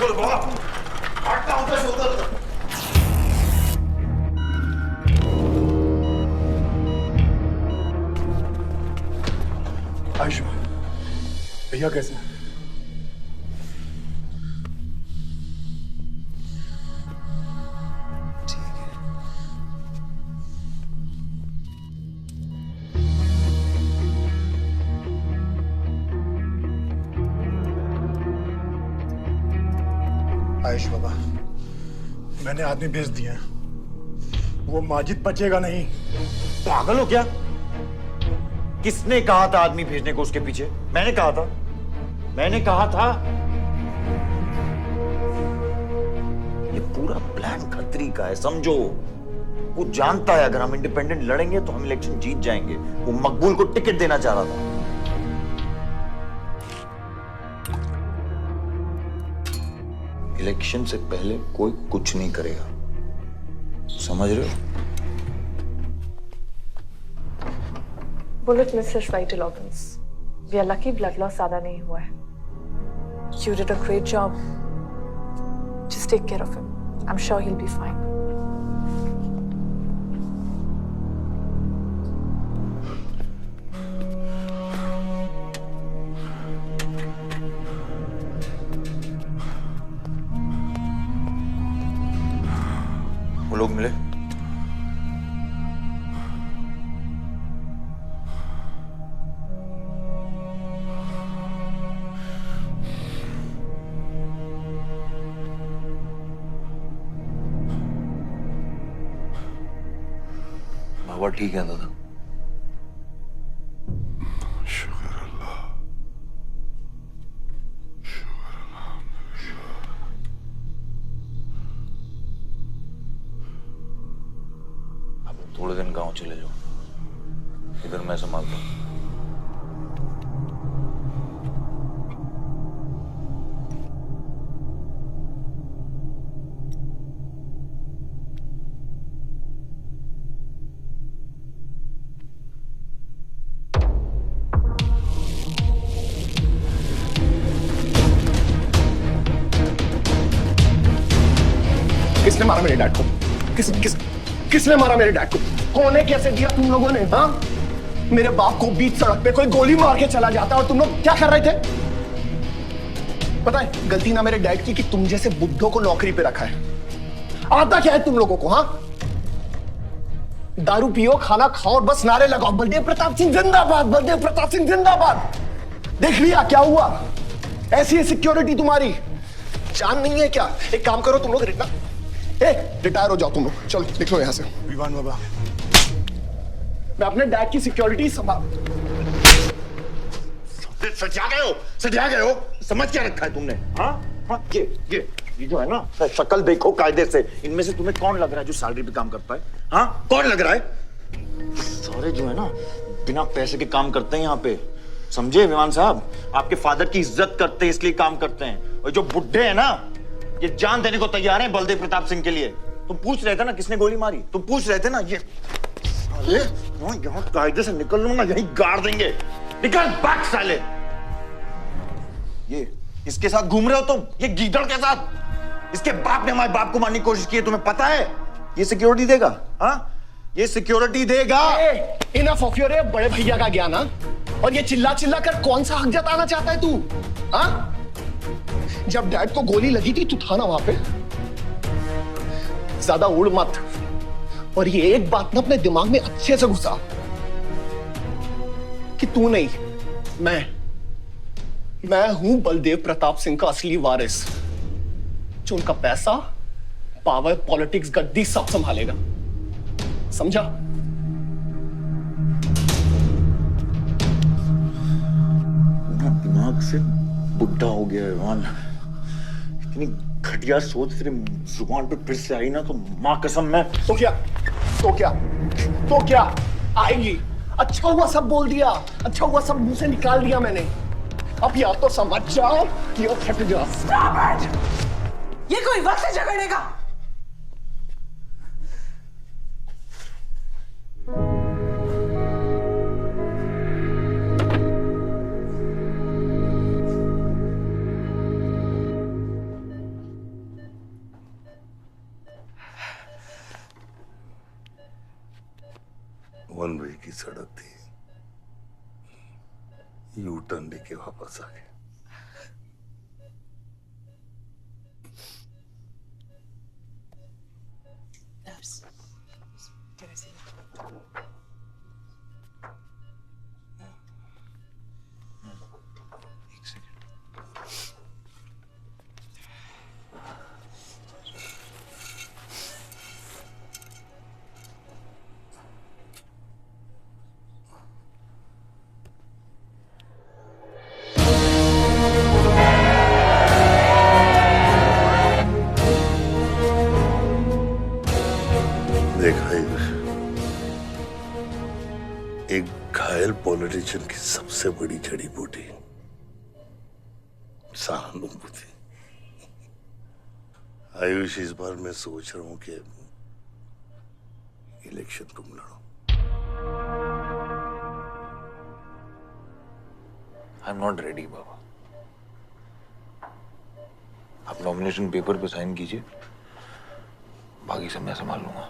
बोल बाबा, हटना उधर से उधर। आयुष भैया कैसे हैं? आयुष बाबा, मैंने आदमी भेज दिए हैं। वो माजिद बचेगा नहीं। पागल हो क्या? किसने कहा था आदमी भेजने को उसके पीछे? मैंने कहा था। ये पूरा प्लान खतरी का है, समझो। वो जानता है अगर हम इंडिपेंडेंट लड़ेंगे तो हम इलेक्शन जीत जाएंगे। वो मकबूल को टिकट देना चाह रहा था। इलेक्शन से पहले कोई कुछ नहीं करेगा, समझ रहे हो? Bullet misses vital organs. We are lucky blood loss ज़्यादा नहीं हुआ है. You did a great job. Just take care of him. I'm sure he'll be fine. वो लोग मिले? बाबा ठीक है दादा? शुक्र अल्लाह, अब थोड़े दिन गांव चले जाओ, इधर मैं संभालता हूँ। किसने मारा मेरे डैड को? किसने मारा मेरे डैड को? कौन है? कैसे दिया तुम लोगों ने? हाँ, मेरे बाप को बीच सड़क पे कोई गोली मार के चला जाता और तुम लोग क्या कर रहे थे? पता है गलती ना मेरे डैड की कि तुम जैसे बुड्ढों को नौकरी पे रखा है। आता क्या है तुम लोगों को? हाँ, दारू पियो, खाना खाओ और बस नारे लगाओ, बलदेव प्रताप सिंह जिंदाबाद, बलदेव प्रताप सिंह जिंदाबाद। देख लिया क्या हुआ? ऐसी है सिक्योरिटी तुम्हारी। जान नहीं है क्या? एक काम करो तुम लोग, रिटायर हो जाओ तुम लोग। चलो निकलो यहां से। विवान बाबा, मैं अपने डैड की सिक्योरिटी संभाल। सजा गए हो। समझ क्या रखा है तुमने? हाँ, ये जो है ना, शक्ल देखो कायदे से। इनमें से तुम्हें कौन लग रहा है जो सैलरी पे काम करता है? हाँ, कौन लग रहा है? सारे जो है ना बिना पैसे के काम करते हैं यहाँ पे, समझे विमान साहब? आपके फादर की इज्जत करते हैं इसलिए काम करते हैं। और जो बुड्ढे हैं ना, ये जान देने को तैयार हैं बलदेव प्रताप सिंह के लिए। तुम पूछ रहे थे ना किसने गोली मारी? तुम पूछ रहे थे ना? ये साले यहाँ कायदे से निकल लूंगा, यहीं गाड़ देंगे। निकल भाग साले। ये इसके साथ घूम रहे हो तुम, ये गीदड़ के साथ। इसके बाप ने हमारे बाप को मारने की कोशिश की है, तुम्हें पता है? ये सिक्योरिटी देगा? हाँ, ये सिक्योरिटी देगा। इनफ ऑफ योर बड़े भैया का ज्ञान। और ये चिल्ला चिल्ला कर कौन सा हक जताना चाहता है तू? हाँ, जब डैड को गोली लगी थी तू था ना वहां पे? ज्यादा उड़ मत। और ये एक बात ना अपने दिमाग में अच्छे से घुसा कि तू नहीं, मैं हूं बलदेव प्रताप सिंह का असली वारिस, जो उनका पैसा, पावर, पॉलिटिक्स, गद्दी सब संभालेगा। समझा? दिमाग से बुढ़ा हो गया है मान। इतनी घटिया सोच तेरे जुबान पे फिर से आई ना तो मां कसम मैं तो क्या आएगी? अच्छा हुआ सब बोल दिया, अच्छा हुआ सब मुंह से निकाल दिया मैंने। अब या तो समझ जाओ कि वो फट जाओ। ये कोई वक्त है झगड़ने का? सड़क थी, यू टर्न लेके वापस आ गए। देखा आयुष, एक घायल पॉलिटिशियन की सबसे बड़ी जड़ी बूटी सहानुभूति। आयुष, इस बार मैं सोच रहा हूं कि इलेक्शन तुम लड़ो। आई एम नॉट रेडी बाबा। आप नॉमिनेशन पेपर पे साइन कीजिए, बाकी सब मैं संभाल लूंगा।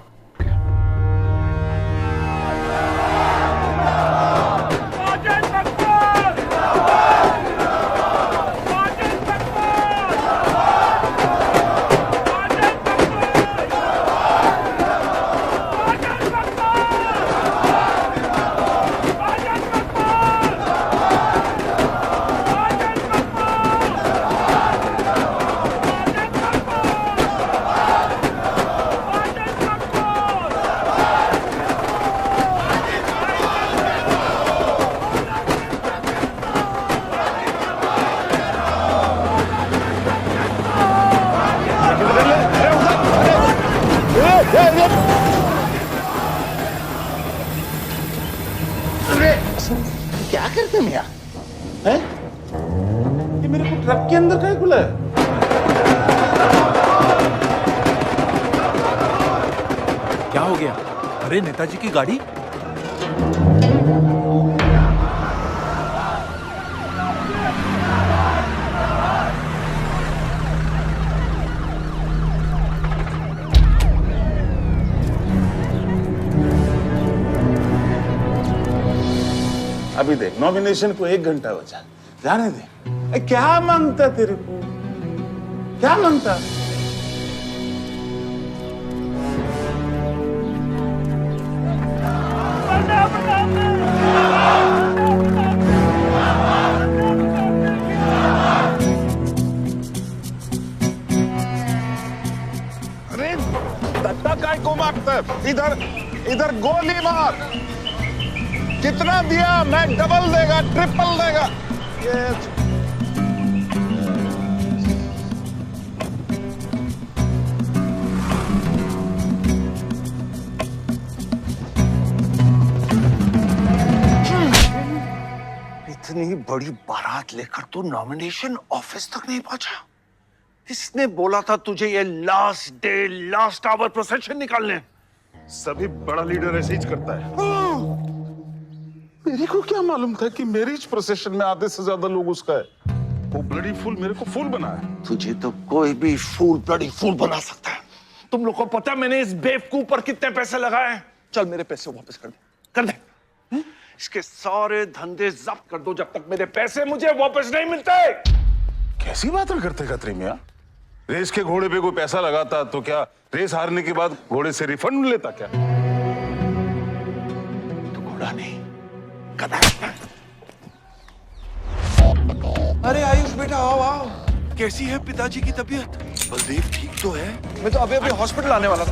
क्या करते हैं मियां? हैं? ये मेरे को ट्रक के अंदर क्या खुला है? क्या हो गया? अरे नेताजी की गाड़ी। अभी देख, नॉमिनेशन को 1 घंटा बचा, जाने दे। क्या मांगता तेरे को? क्या मांगता? अरे दत्ता काय को मारता है? इधर गोली मार। कितना दिया? मैं डबल देगा, ट्रिपल देगा। इतनी बड़ी बारात लेकर तू नॉमिनेशन ऑफिस तक नहीं पहुंचा? किसने बोला था तुझे ये last day last hour procession निकालने? सभी बड़ा लीडर ऐसे ही करता है। मेरे को क्या मालूम था कि मैरिज प्रोसेशन में आधे से ज्यादा लोग उसका है। वो ब्लडी फूल मेरे को फूल बना है। तुझे तो कोई भी फूल ब्लडी फूल बना सकता है। तुम लोग को पता है मैंने इस बेवकूफ पर कितने पैसे लगाए हैं? चल मेरे पैसे वापस कर दे, कर दे। इसके सारे धंधे जब्त कर दो जब तक मेरे पैसे मुझे वापस नहीं मिलते। कैसी बातें करते खतरे मियां? रेस के घोड़े पे कोई पैसा लगाता तो क्या रेस हारने के बाद घोड़े से रिफंड लेता क्या? तो घोड़ा नहीं, गधा। अरे आयुष बेटा, आओ आओ। कैसी है पिताजी की तबीयत? बलदेव ठीक तो है? मैं तो अभी हॉस्पिटल आने वाला था।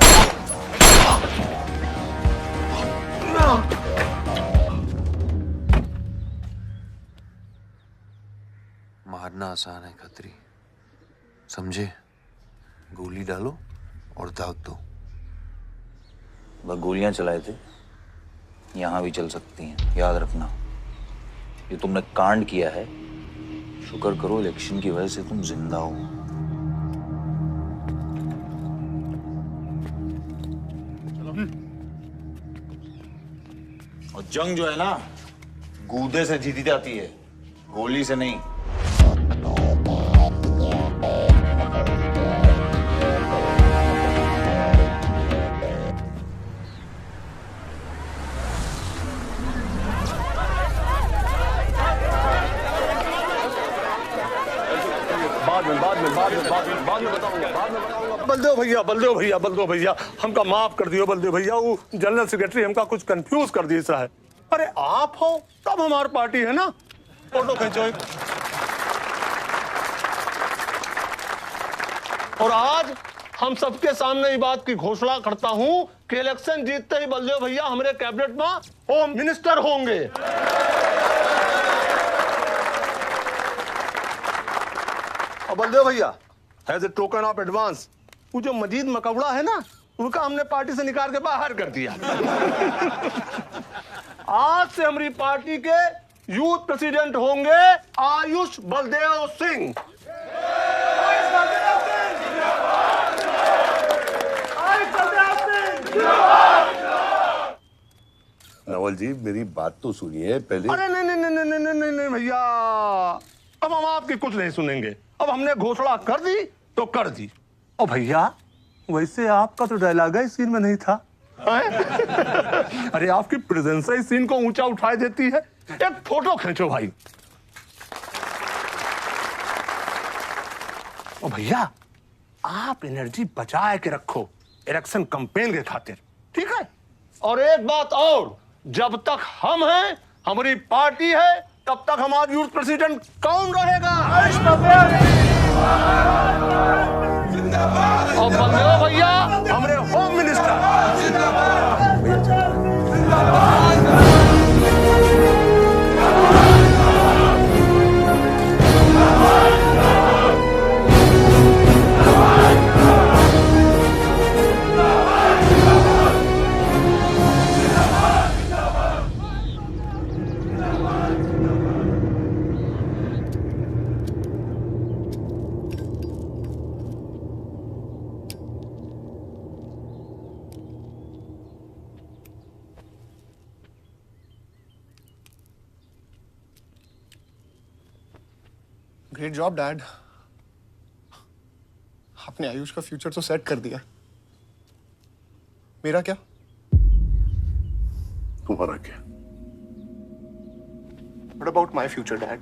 मारना आसान है खत्री, समझे? गोली डालो और दाग दो। वह गोलियां चलाए थे, यहां भी चल सकती हैं, याद रखना। ये तुमने कांड किया है, शुक्र करो इलेक्शन की वजह से तुम जिंदा हो। और जंग जो है ना, गूदे से जीती जाती है, गोली से नहीं। बताऊंगा। बलदेव भैया हमका माफ कर दियो। बलदेव भैया वो जनरल सेक्रेटरी हमका कुछ कंफ्यूज कर दी सा है। अरे आप हो तब हमारी पार्टी है ना। फोटो खींचो एक। और आज हम सबके सामने ये बात की घोषणा करता हूं कि इलेक्शन जीतते ही बलदेव भैया हमारे कैबिनेट में होम मिनिस्टर होंगे। और बलदेव भैया as a token of advance वो जो मजीद मकबड़ा है ना उनका हमने पार्टी से निकाल के बाहर कर दिया। आज से हमारी पार्टी के यूथ प्रेसिडेंट होंगे आयुष बलदेव सिंह। नवल जी मेरी बात तो सुनिए पहले। अरे नहीं भैया, अब हम आपकी कुछ नहीं सुनेंगे। अब हमने घोषणा कर दी तो कर दी। और भैया वैसे आपका तो डायलॉग इस सीन में नहीं था। अरे आपकी प्रेजेंस इस सीन को ऊंचा उठा देती है। एक फोटो खींचो भाई। और भैया आप एनर्जी बचा के रखो इलेक्शन कैंपेन के खातिर, ठीक है? और एक बात और, जब तक हम हैं, हमारी पार्टी है, तब तक हमारा यूथ प्रेसिडेंट कौन रहेगा? और बलदेव भैया हमारे home minister. Great job dad. आपने आयुष का फ्यूचर तो सेट कर दिया। मेरा क्या? तुम्हारा क्या? What about my future, Dad?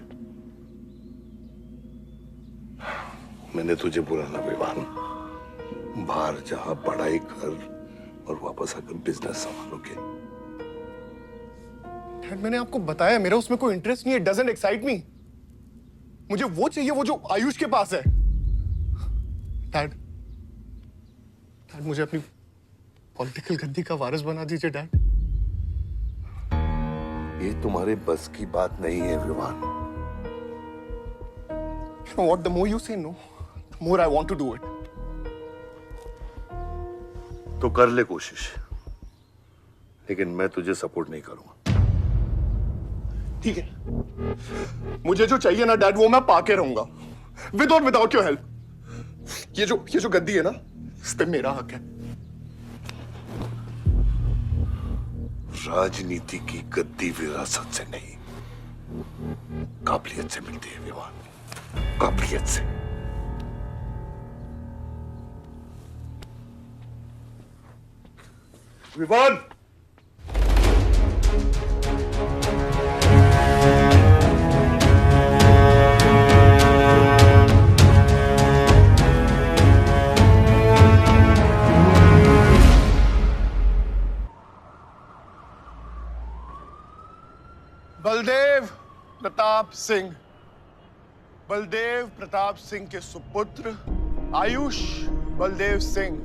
मैंने तुझे बुलाना विवान, बाहर जहां पढ़ाई कर और वापस आकर बिजनेस संभालोगे। डैड मैंने आपको बताया मेरा उसमें कोई इंटरेस्ट नहीं है। It doesn't excite me. मुझे वो चाहिए वो जो आयुष के पास है। डैड मुझे अपनी पॉलिटिकल गद्दी का वारिस बना दीजिए डैड। ये तुम्हारे बस की बात नहीं है Vivaan. You know what? The more you say no, the more I want to do it. तो कर ले कोशिश, लेकिन मैं तुझे सपोर्ट नहीं करूंगा। ठीक है, मुझे जो चाहिए ना डैड वो मैं पाके रहूंगा, विद और विदाउट योर हेल्प। ये जो गद्दी है ना इस पे मेरा हक है। राजनीति की गद्दी विरासत से नहीं, काबिलियत से मिलती है विवान, काबिलियत से। विवान बलदेव प्रताप सिंह के सुपुत्र आयुष बलदेव सिंह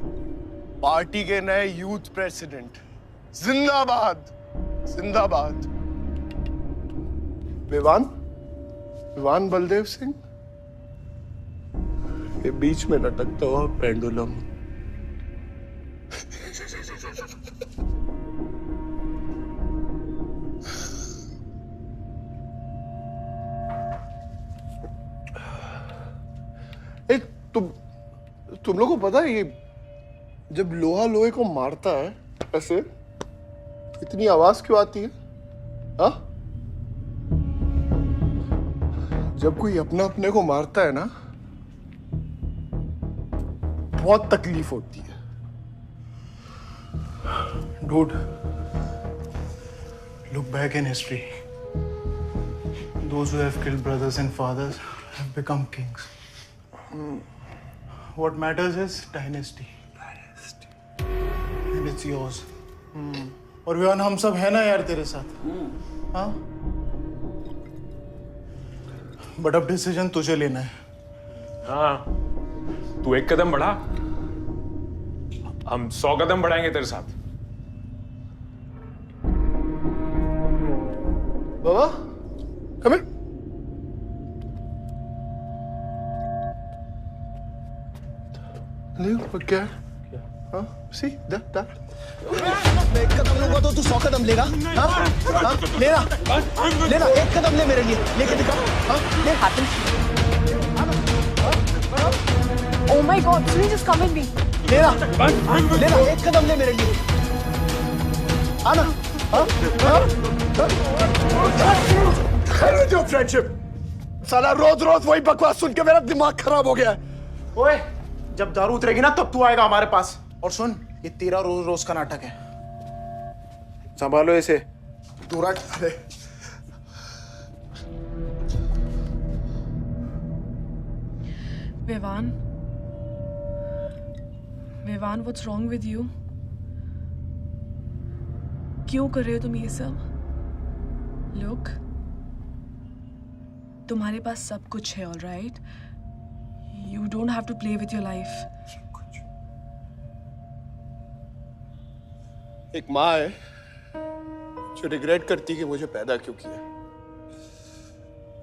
पार्टी के नए यूथ प्रेसिडेंट। जिंदाबाद जिंदाबाद। विवान बलदेव सिंह, ये बीच में लटकता हुआ पेंडुलम। तुम लोगों को पता है ये जब लोहा लोहे को मारता है ऐसे इतनी आवाज क्यों आती है? हाँ? जब कोई अपना अपने को मारता है ना बहुत तकलीफ होती है। Dude, look back in history. Those who have killed brothers and fathers have become kings. What matters is dynasty. And it's yours. और विवान हम सब है ना यार तेरे साथ. हाँ? But अब डिसीजन तुझे लेना है. हाँ, तू एक कदम बढ़ा, हम 100 कदम बढ़ाएंगे तेरे साथ. बाबा, come in. Leo, what क्या? हाँ? See that? मैं एक कदम लूंगा तो तू 100 कदम लेगा? हाँ? हाँ? लेना, एक कदम ले मेरे लिए, लेके दिखा. हाँ? ले. Oh my God, Sunil, just come in me. लेना, एक कदम ले मेरे लिए. आना. हाँ? जो फ्रेंडशिप. साला रोज वही बकवास सुन के मेरा दिमाग खराब हो गया है. ओए, जब दारू उतरेगी ना तब तू आएगा हमारे पास. और सुन, ये तेरा रोज का नाटक है. संभालो इसे. दूर हट. Vivaan, what's wrong with you? क्यों कर रहे हो तुम ये सब? Look, तुम्हारे पास सब कुछ है, all right? You don't have to play with your life. एक माँ है जो रिग्रेट करती कि मुझे पैदा क्यों किया.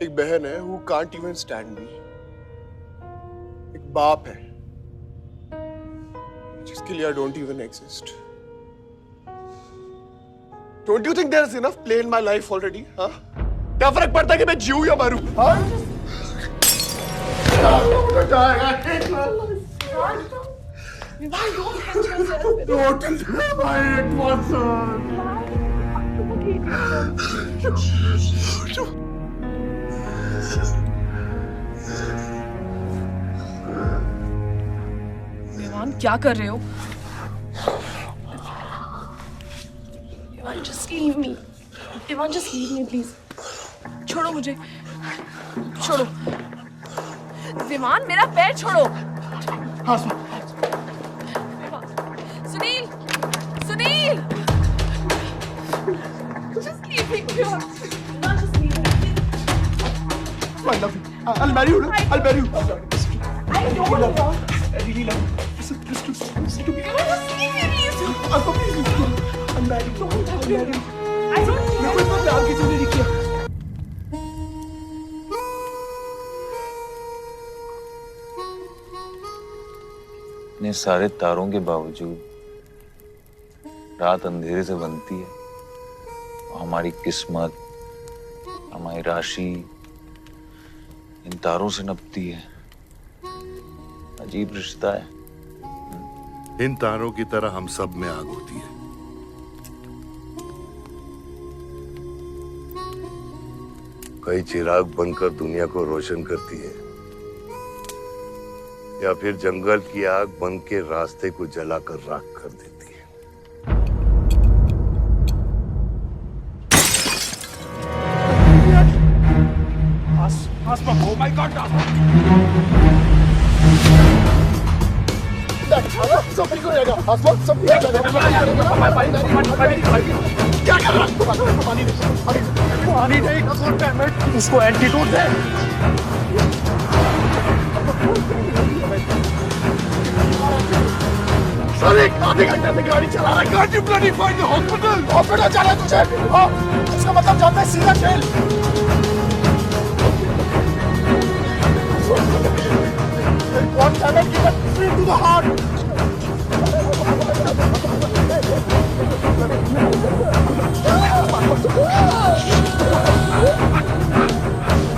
एक बहन है who can't even stand me. एक बाप है जिसके लिए I don't even exist. Don't you think there's enough play in my life already? हाँ? क्या फर्क पड़ता है कि मैं जीऊं या मरूं? हाँ? विवान, क्या कर रहे हो? Vivaan, just leave me. Vivaan, just leave me, please. छोड़ो मुझे. छोड़ो. विमान, मेरा पैर छोड़ो. हाँ, Sunil, Sunil. Just leave me. Vivan, just leave me. I love you. I'll marry you. I'll marry you. I don't love you. I really love you. Listen to me. Just leave me, please. Uncle, please listen. I'll marry you. I'll marry you. I don't. मेरे को इतना प्यार किसी ने नहीं किया. इतने सारे तारों के बावजूद रात अंधेरे से बनती है. हमारी किस्मत, हमारी राशि इन तारों से नपती है. अजीब रिश्ता है. इन तारों की तरह हम सब में आग होती है. कई चिराग बनकर दुनिया को रोशन करती है, या फिर जंगल की आग बन के रास्ते को जलाकर राख कर देती है. आसमान, oh my God, सब ठीक हो जाएगा. आसमान, सब ठीक हो जाएगा. क्या कर रहा है? पानी नहीं, उसको एंटीडोट दे. सर, एक आधे घंटे से गाड़ी चला रहा है. Can't you bloody find the hospital? Hospital जाना है तुझे? हाँ, इसका मतलब जाता है सीधा jail. One cannot give it free to the heart.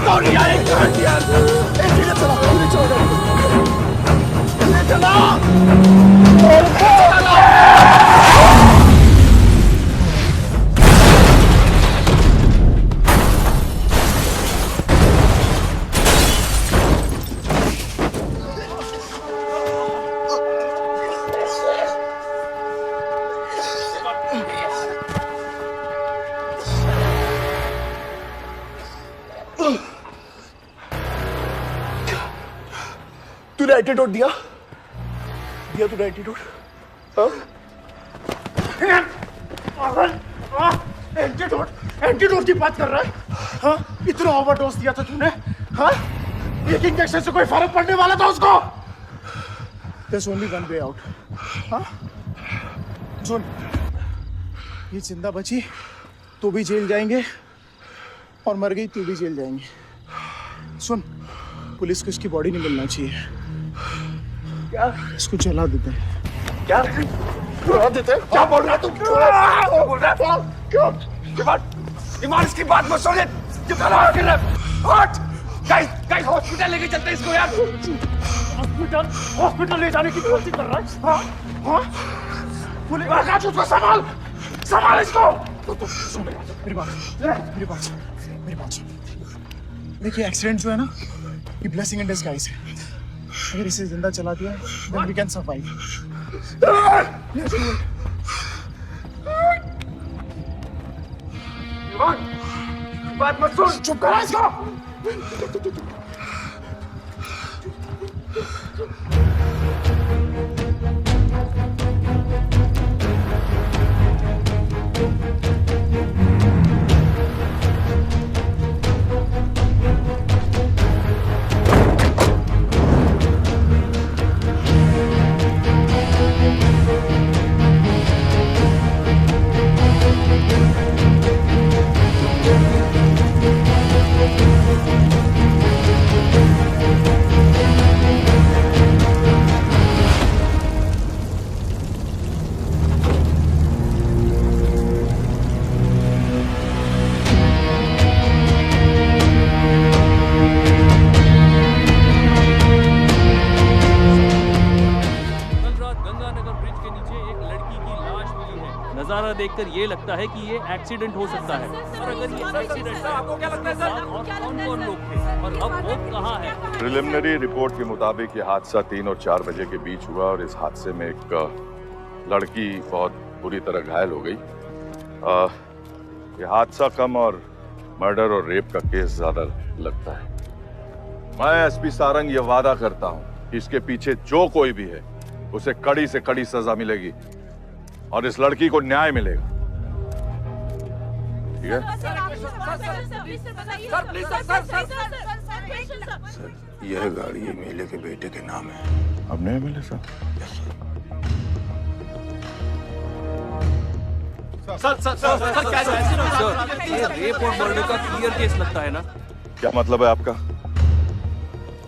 Sorry, I can't hear. धीरे चला, धीरे चला. धीरे चला. तूने एटीट्यूड दिया तूने एटीट्यूड? एंटीडोट की बात कर रहा है? हाँ? इतना ओवरडोज दिया था तूने? हाँ? एक इंजेक्शन से कोई फर्क पड़ने वाला था उसको? There's only one way out. हाँ? सुन, ये जिंदा बची तो भी जेल जाएंगे और मर गई तो भी जेल जाएंगे। सुन, पुलिस को इसकी बॉडी नहीं मिलना चाहिए। क्या? इसको जला देते हैं। क्या? जला देते हैं? क्या बोल रहा है तू? क्या बोल रहा है? क्यों? ईमान इसकी बात मत सुन। ये गला कर रहा है। हट! गाइस हॉस्पिटल लेके चलते हैं इसको यार। हॉस्पिटल ले जाने की कोशिश कर रहा है? हाँ? हाँ? पुलिस आकाश उसको संभाल इसको। तो सुन मेरी बात। देखिए एक्सीडेंट जो है ना, ये ब्लेसिंग इन डिस्गाइज है। अगर इसे जिंदा चला दिया, then we can survive. बात मत सुन, चुप करा इसको। नजारा देखकर ये लगता है कि ये एक्सीडेंट हो सकता है। और अगर ये एक्सीडेंट था, आपको क्या लगता है सर? और कौन लोग थे और अब वो कहाँ है? प्रिलिमिनरी रिपोर्ट के मुताबिक ये हादसा 3 और 4 बजे के बीच हुआ और इस हादसे में एक लड़की बहुत बुरी तरह घायल हो गई। ये हादसा कम और मर्डर और रेप का केस ज्यादा लगता है। मैं एसपी सारंग ये वादा करता हूँ कि इसके पीछे जो कोई भी है उसे कड़ी से कड़ी सजा मिलेगी और इस लड़की को न्याय मिलेगा। ठीक है? सर, यह गाड़ी एमएलए के बेटे के नाम है। अब नहीं एमएलए साहब? सर क्या ये रेप और मर्डर का क्लियर केस लगता है ना? क्या मतलब है आपका?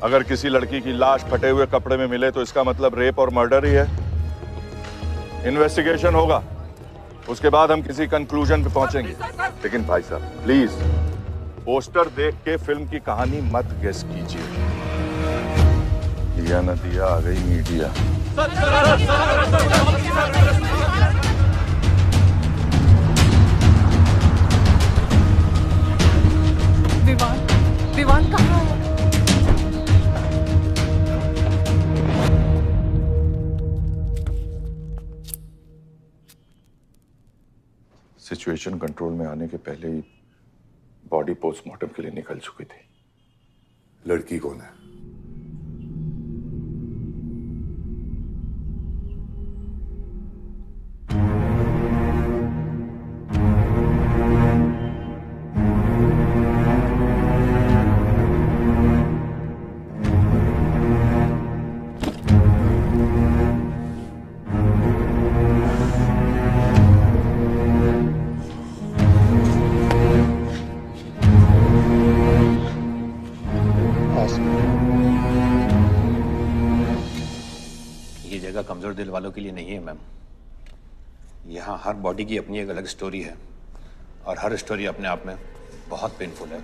अगर किसी लड़की की लाश फटे हुए कपड़े में मिले तो इसका मतलब रेप और मर्डर ही है। इन्वेस्टिगेशन होगा, उसके बाद हम किसी कंक्लूजन पे पहुंचेंगे। लेकिन भाई साहब प्लीज पोस्टर देख के फिल्म की कहानी मत गेस कीजिए। दिया न दिया, आ गई मीडिया। विवान कहाँ है? सिचुएशन कंट्रोल में आने के पहले ही बॉडी पोस्टमार्टम के लिए निकल चुकी थी। लड़की कौन है? कमजोर दिल वालों के लिए नहीं है मैम। यहाँ हर बॉडी की अपनी एक अलग स्टोरी है और हर स्टोरी अपने आप में बहुत पेनफुल है।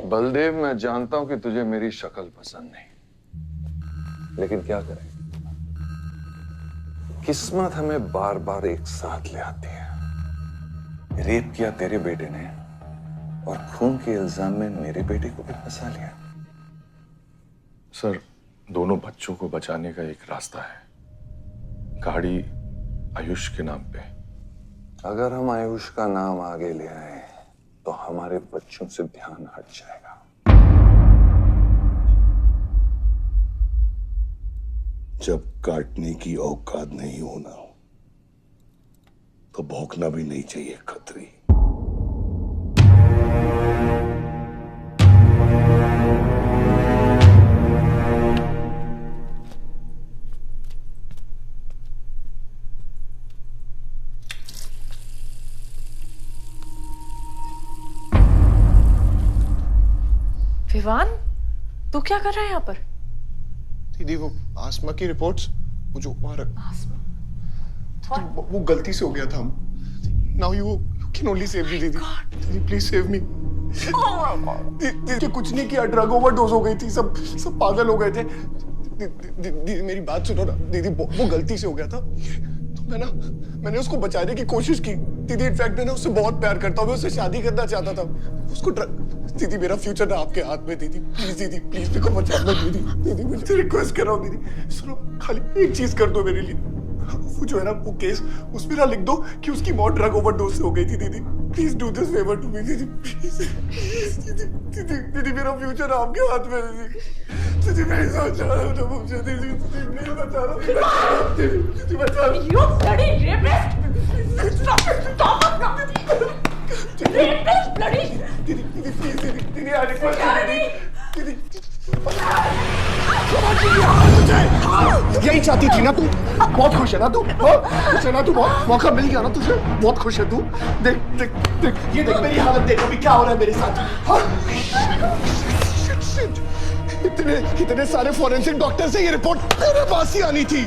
बलदेव, मैं जानता हूं कि तुझे मेरी शक्ल पसंद नहीं, लेकिन क्या करें, किस्मत हमें बार बार एक साथ ले आती है। रेप किया तेरे बेटे ने और खून के इल्जाम में मेरे बेटे को भी फंसा लिया। सर, दोनों बच्चों को बचाने का एक रास्ता है, गाड़ी आयुष के नाम पे। अगर हम आयुष का नाम आगे ले आए तो हमारे बच्चों से ध्यान हट जाएगा। जब काटने की औकात नहीं होना तो भौंकना भी नहीं चाहिए खतरी। विवान, तू क्या कर रहा है यहाँ पर? दीदी वो आसमा की रिपोर्ट्स, वो जो वहां वो गलती से हो गया था। Now you can only save me दीदी। दीदी प्लीज सेव मी। दीदी कुछ नहीं किया, ड्रग ओवरडोज हो गई थी, सब पागल हो गए थे। दीदी मेरी बात सुनो ना दीदी, वो गलती से हो गया था तो मैंने उसको बचाने की कोशिश की दीदी। इनफैक्ट मैं उससे बहुत प्यार करता हूँ, मैं उससे शादी करना चाहता था। उसको दीदी मेरा फ्यूचर ना आपके हाथ में दीदी, प्लीज मेरे को बचा लो दीदी। दीदी मुझे रिक्वेस्ट कर रहा हूँ दीदी, सुनो खाली एक चीज कर दो मेरे लिए। वो जो है ना वो केस उसमें ना लिख दो कि उसकी मौत ड्रग ओवरडोज से हो गई थी दीदी। Please do this favour to me दीदी, प्लीज दीदी मेरा फ्यूचर आपके हाथ में दीदी मैं सोच रहा हूँ मुझे दीदी नहीं बचा रहा दीदी बचा रहा। You bloody rapist! Stop rapist, bloody! दीदी प्लीज दीदी आई रिक्वेस्ट दीदी यही चाहती थी ना तू? बहुत खुश है ना तू? खुश है ना तू? बहुत मौका मिल गया ना तुझे? बहुत खुश है तू? देख देख देख ये देख मेरी हालत देख अभी क्या हो रहा है मेरे साथ। इतने सारे फॉरेंसिक डॉक्टर से ये रिपोर्ट तेरे पास ही आनी थी।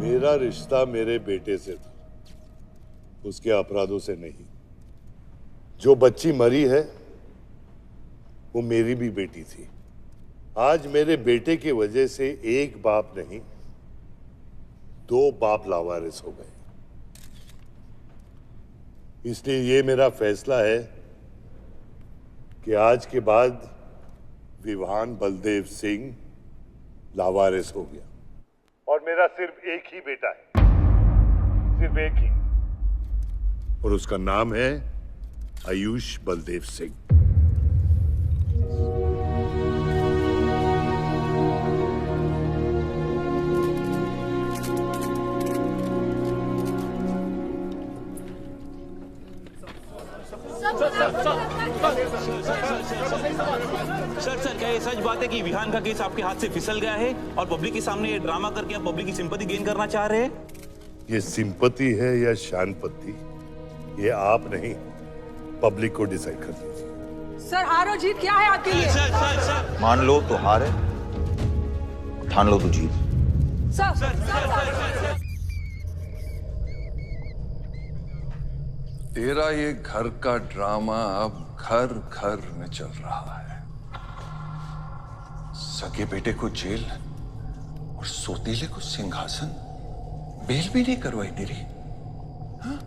मेरा रिश्ता मेरे बेटे से था, उसके अपराधों से नहीं। जो बच्ची मरी है वो मेरी भी बेटी थी। आज मेरे बेटे की वजह से एक बाप नहीं 2 बाप लावारिस हो गए। इसलिए ये मेरा फैसला है कि आज के बाद विवान बलदेव सिंह लावारिस हो गया और मेरा सिर्फ एक ही बेटा है, सिर्फ एक ही, और उसका नाम है आयुष बलदेव सिंह। सर क्या ये सच बात है कि विहान का केस आपके हाथ से फिसल गया है और पब्लिक के सामने ये ड्रामा करके आप पब्लिक की सिंपैथी गेन करना चाह रहे हैं? ये सिंपैथी है या शानपत्ती, ये आप नहीं पब्लिक को डिसाइड कर दीजिए। सर हार और जीत क्या है आपके लिए? मान लो तो हार है, ठान लो तो जीत। तेरा ये घर का ड्रामा अब घर घर में चल रहा है। सगे बेटे को जेल और सोतीले को सिंहासन, बेल भी नहीं करवाई तेरी। हाँ?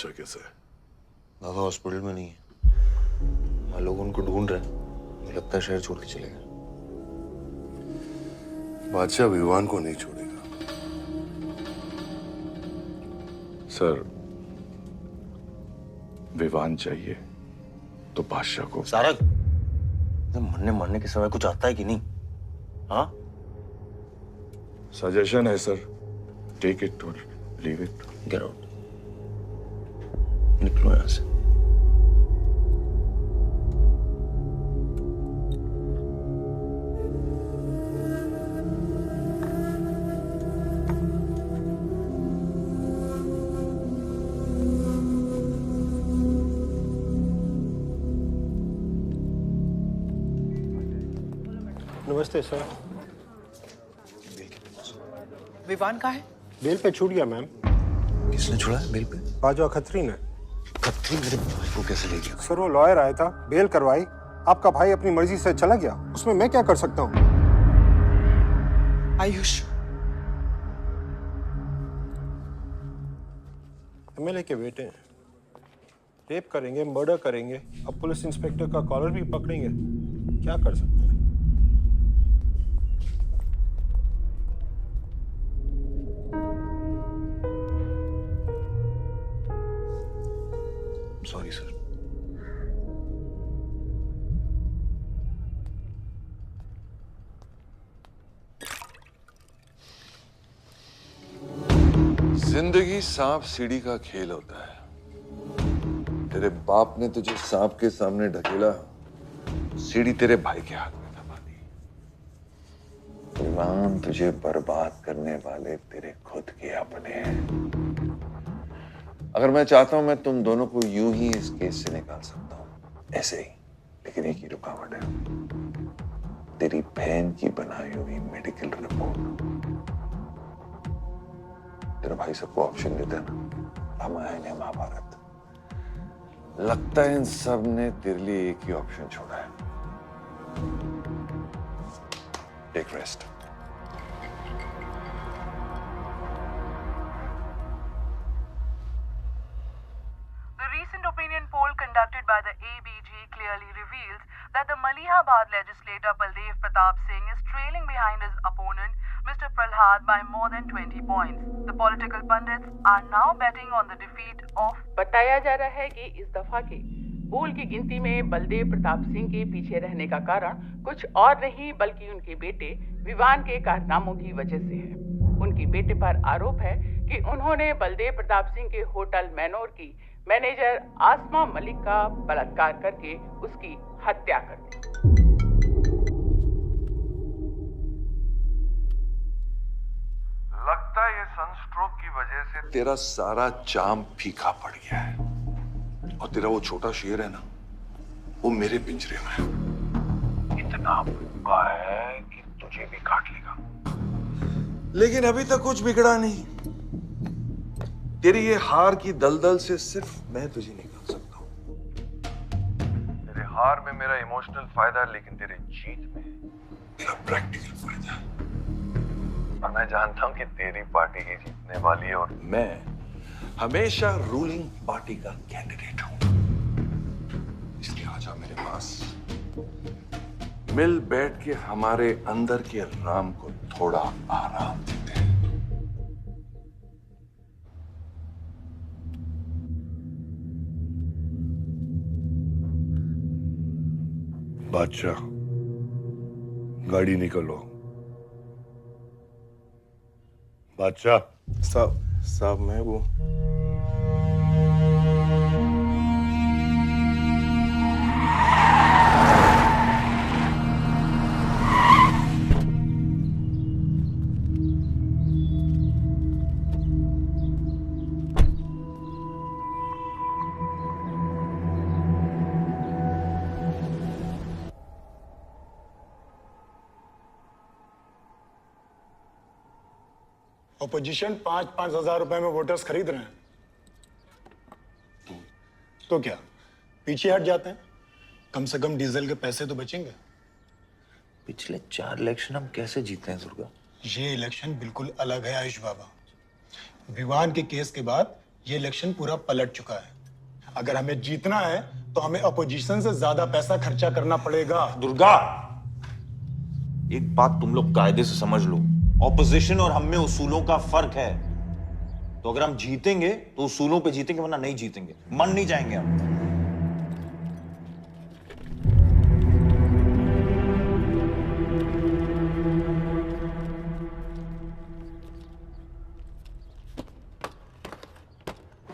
बादशाह कैसा है? बाबा हॉस्पिटल में नहीं है। हाँ, लोग उनको ढूंढ रहे हैं। मुझे लगता है शहर छोड़ के चले गए। बादशाह विवान को नहीं छोड़ेगा। सर, विवान चाहिए तो बादशाह को। सारंग, मरने मरने के समय कुछ आता है कि नहीं? हाँ? सजेशन है सर, टेक इट और लीव इट। गेट आउट, निकलो यहां से। नमस्ते सर। विवान कहाँ है? बेल पे छूट गया मैम। किसने छोड़ा है बेल पे? बाजवा खत्री ने। खत्री मेरे भाई को कैसे ले गया? सर वो लॉयर आया था, बेल करवाई, आपका भाई अपनी मर्जी से चला गया। उसमें मैं क्या कर सकता हूँ? आयुष, एमएलए के बेटे हैं, रेप करेंगे, मर्डर करेंगे, अब पुलिस इंस्पेक्टर का कॉलर भी पकड़ेंगे, क्या कर सकते हैं? Sorry sir. जिंदगी सांप सीढ़ी का खेल होता है। तेरे बाप ने तुझे सांप के सामने ढकेला, सीढ़ी तेरे भाई के हाथ में दबा दी। विवान तुझे बर्बाद करने वाले तेरे खुद के अपने हैं। अगर मैं चाहता हूं, मैं तुम दोनों को यूं ही इस केस से निकाल सकता हूं, ऐसे ही। लेकिन एक ही रुकावट है, तेरी बहन की बनाई हुई मेडिकल रिपोर्ट। तेरा भाई सबको ऑप्शन देता है ना, रामायण या महाभारत। लगता है इन सब ने तेरे लिए एक ही ऑप्शन छोड़ा है, take rest. The recent opinion poll conducted by the ABG clearly reveals that the Malihabad legislator Baldev Pratap Singh is trailing behind his opponent, Mr. Prahlad, by more than 20 points. The political pundits are now betting on the defeat of. बताया जा रहा है कि इस दफा के पोल की गिनती में बलदेव प्रताप सिंह के पीछे रहने का कारण कुछ और नहीं बल्कि उनके बेटे विवान के कारनामों की वजह से है। उनके बेटे पर आरोप है कि उन्होंने बलदेव प्रताप सिंह के होटल मैनोर की मैनेजर आसमा मलिक का बलात्कार करके उसकी हत्या कर दी। लगता है ये सनस्ट्रोक की वजह से तेरा सारा चाम फीका पड़ गया है, और तेरा वो छोटा शेर है ना, वो मेरे पिंजरे में है। इतना भूखा है कि तुझे भी काट लेगा। लेकिन अभी तक कुछ बिगड़ा नहीं। तेरी ये हार की दलदल से सिर्फ मैं तुझे निकाल सकता हूं। तेरे हार में मेरा इमोशनल फायदा है, लेकिन तेरे जीत में मेरा प्रैक्टिकल फायदा है। और मैं जानता हूं कि तेरी पार्टी ही जीतने वाली है, और मैं हमेशा रूलिंग पार्टी का कैंडिडेट हूं। इसलिए आजा मेरे पास, मिल बैठ के हमारे अंदर के राम को थोड़ा आराम देते हैं। बादशाह, गाड़ी निकलो। बादशाह। साहब मैं वो ऑपोजिशन 5-5 हजार रुपए में वोटर्स खरीद रहे हैं, तो क्या पीछे हट जाते हैं? कम से कम डीजल के पैसे तो बचेंगे। पिछले 4 इलेक्शन हम कैसे जीते हैं दुर्गा? ये इलेक्शन बिल्कुल अलग है आयुष बाबा। विवान के केस के बाद ये इलेक्शन पूरा पलट चुका है। अगर हमें जीतना है तो हमें अपोजिशन से ज्यादा पैसा खर्चा करना पड़ेगा। दुर्गा, एक बात तुम लोग कायदे से समझ लो, ऑपोजिशन और हम में उसूलों का फर्क है। तो अगर हम जीतेंगे तो उसूलों पे जीतेंगे, वरना नहीं जीतेंगे, मन नहीं जाएंगे हम।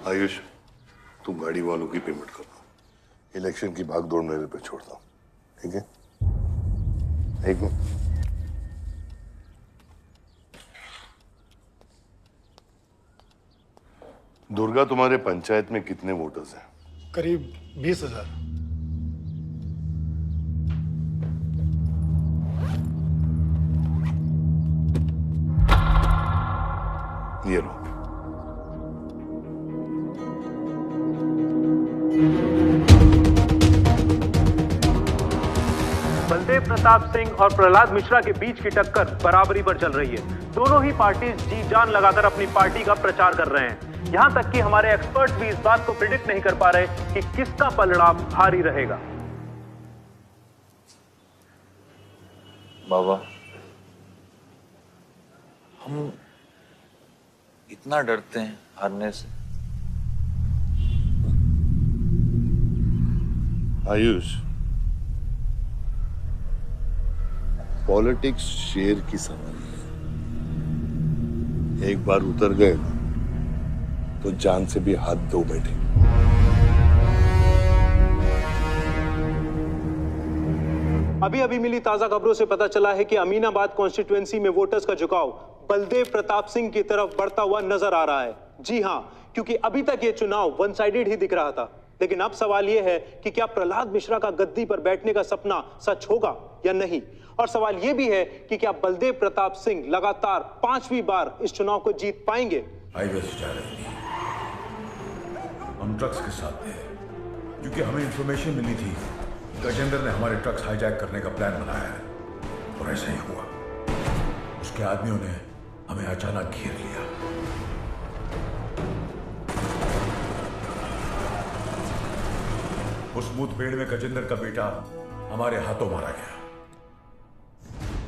आयुष, तुम गाड़ी वालों की पेमेंट कर दो। इलेक्शन की भागदौड़ मेरे पे छोड़ दो, ठीक है? एक मिनट। दुर्गा, तुम्हारे पंचायत में कितने वोटर्स हैं? करीब 20,000। ये लो। बलदेव प्रताप सिंह और प्रहलाद मिश्रा के बीच की टक्कर बराबरी पर चल रही है। दोनों ही पार्टी जी जान लगाकर अपनी पार्टी का प्रचार कर रहे हैं। यहां तक कि हमारे एक्सपर्ट भी इस बात को प्रिडिक्ट नहीं कर पा रहे कि किसका परिणाम भारी रहेगा। बाबा, हम इतना डरते हैं हारने से। आयुष, पॉलिटिक्स शेर की सवारी है। एक बार उतर गए तो जान से भी हाथ धो बैठे। अभी अभी मिली ताजा खबरों से पता चला है कि अमीनाबाद कॉन्स्टिट्यूएंसी में वोटर्स का झुकाव बलदेव प्रताप सिंह की तरफ बढ़ता हुआ नजर आ रहा है। जी हां, क्योंकि अभी तक ये चुनाव वन साइडेड ही दिख रहा था। लेकिन अब सवाल यह है कि क्या प्रहलाद मिश्रा का गद्दी पर बैठने का सपना सच होगा या नहीं। और सवाल यह भी है कि क्या बलदेव प्रताप सिंह लगातार 5वीं बार इस चुनाव को जीत पाएंगे। हाईवे से जा रहे थे, हम ट्रक्स के साथ थे, क्योंकि हमें इंफॉर्मेशन मिली थी गजेंद्र ने हमारे ट्रक्स हाईजैक करने का प्लान बनाया है। और ऐसा ही हुआ। उसके आदमियों ने हमें अचानक घेर लिया। उस मुठभेड़ में गजेंद्र का बेटा हमारे हाथों मारा गया।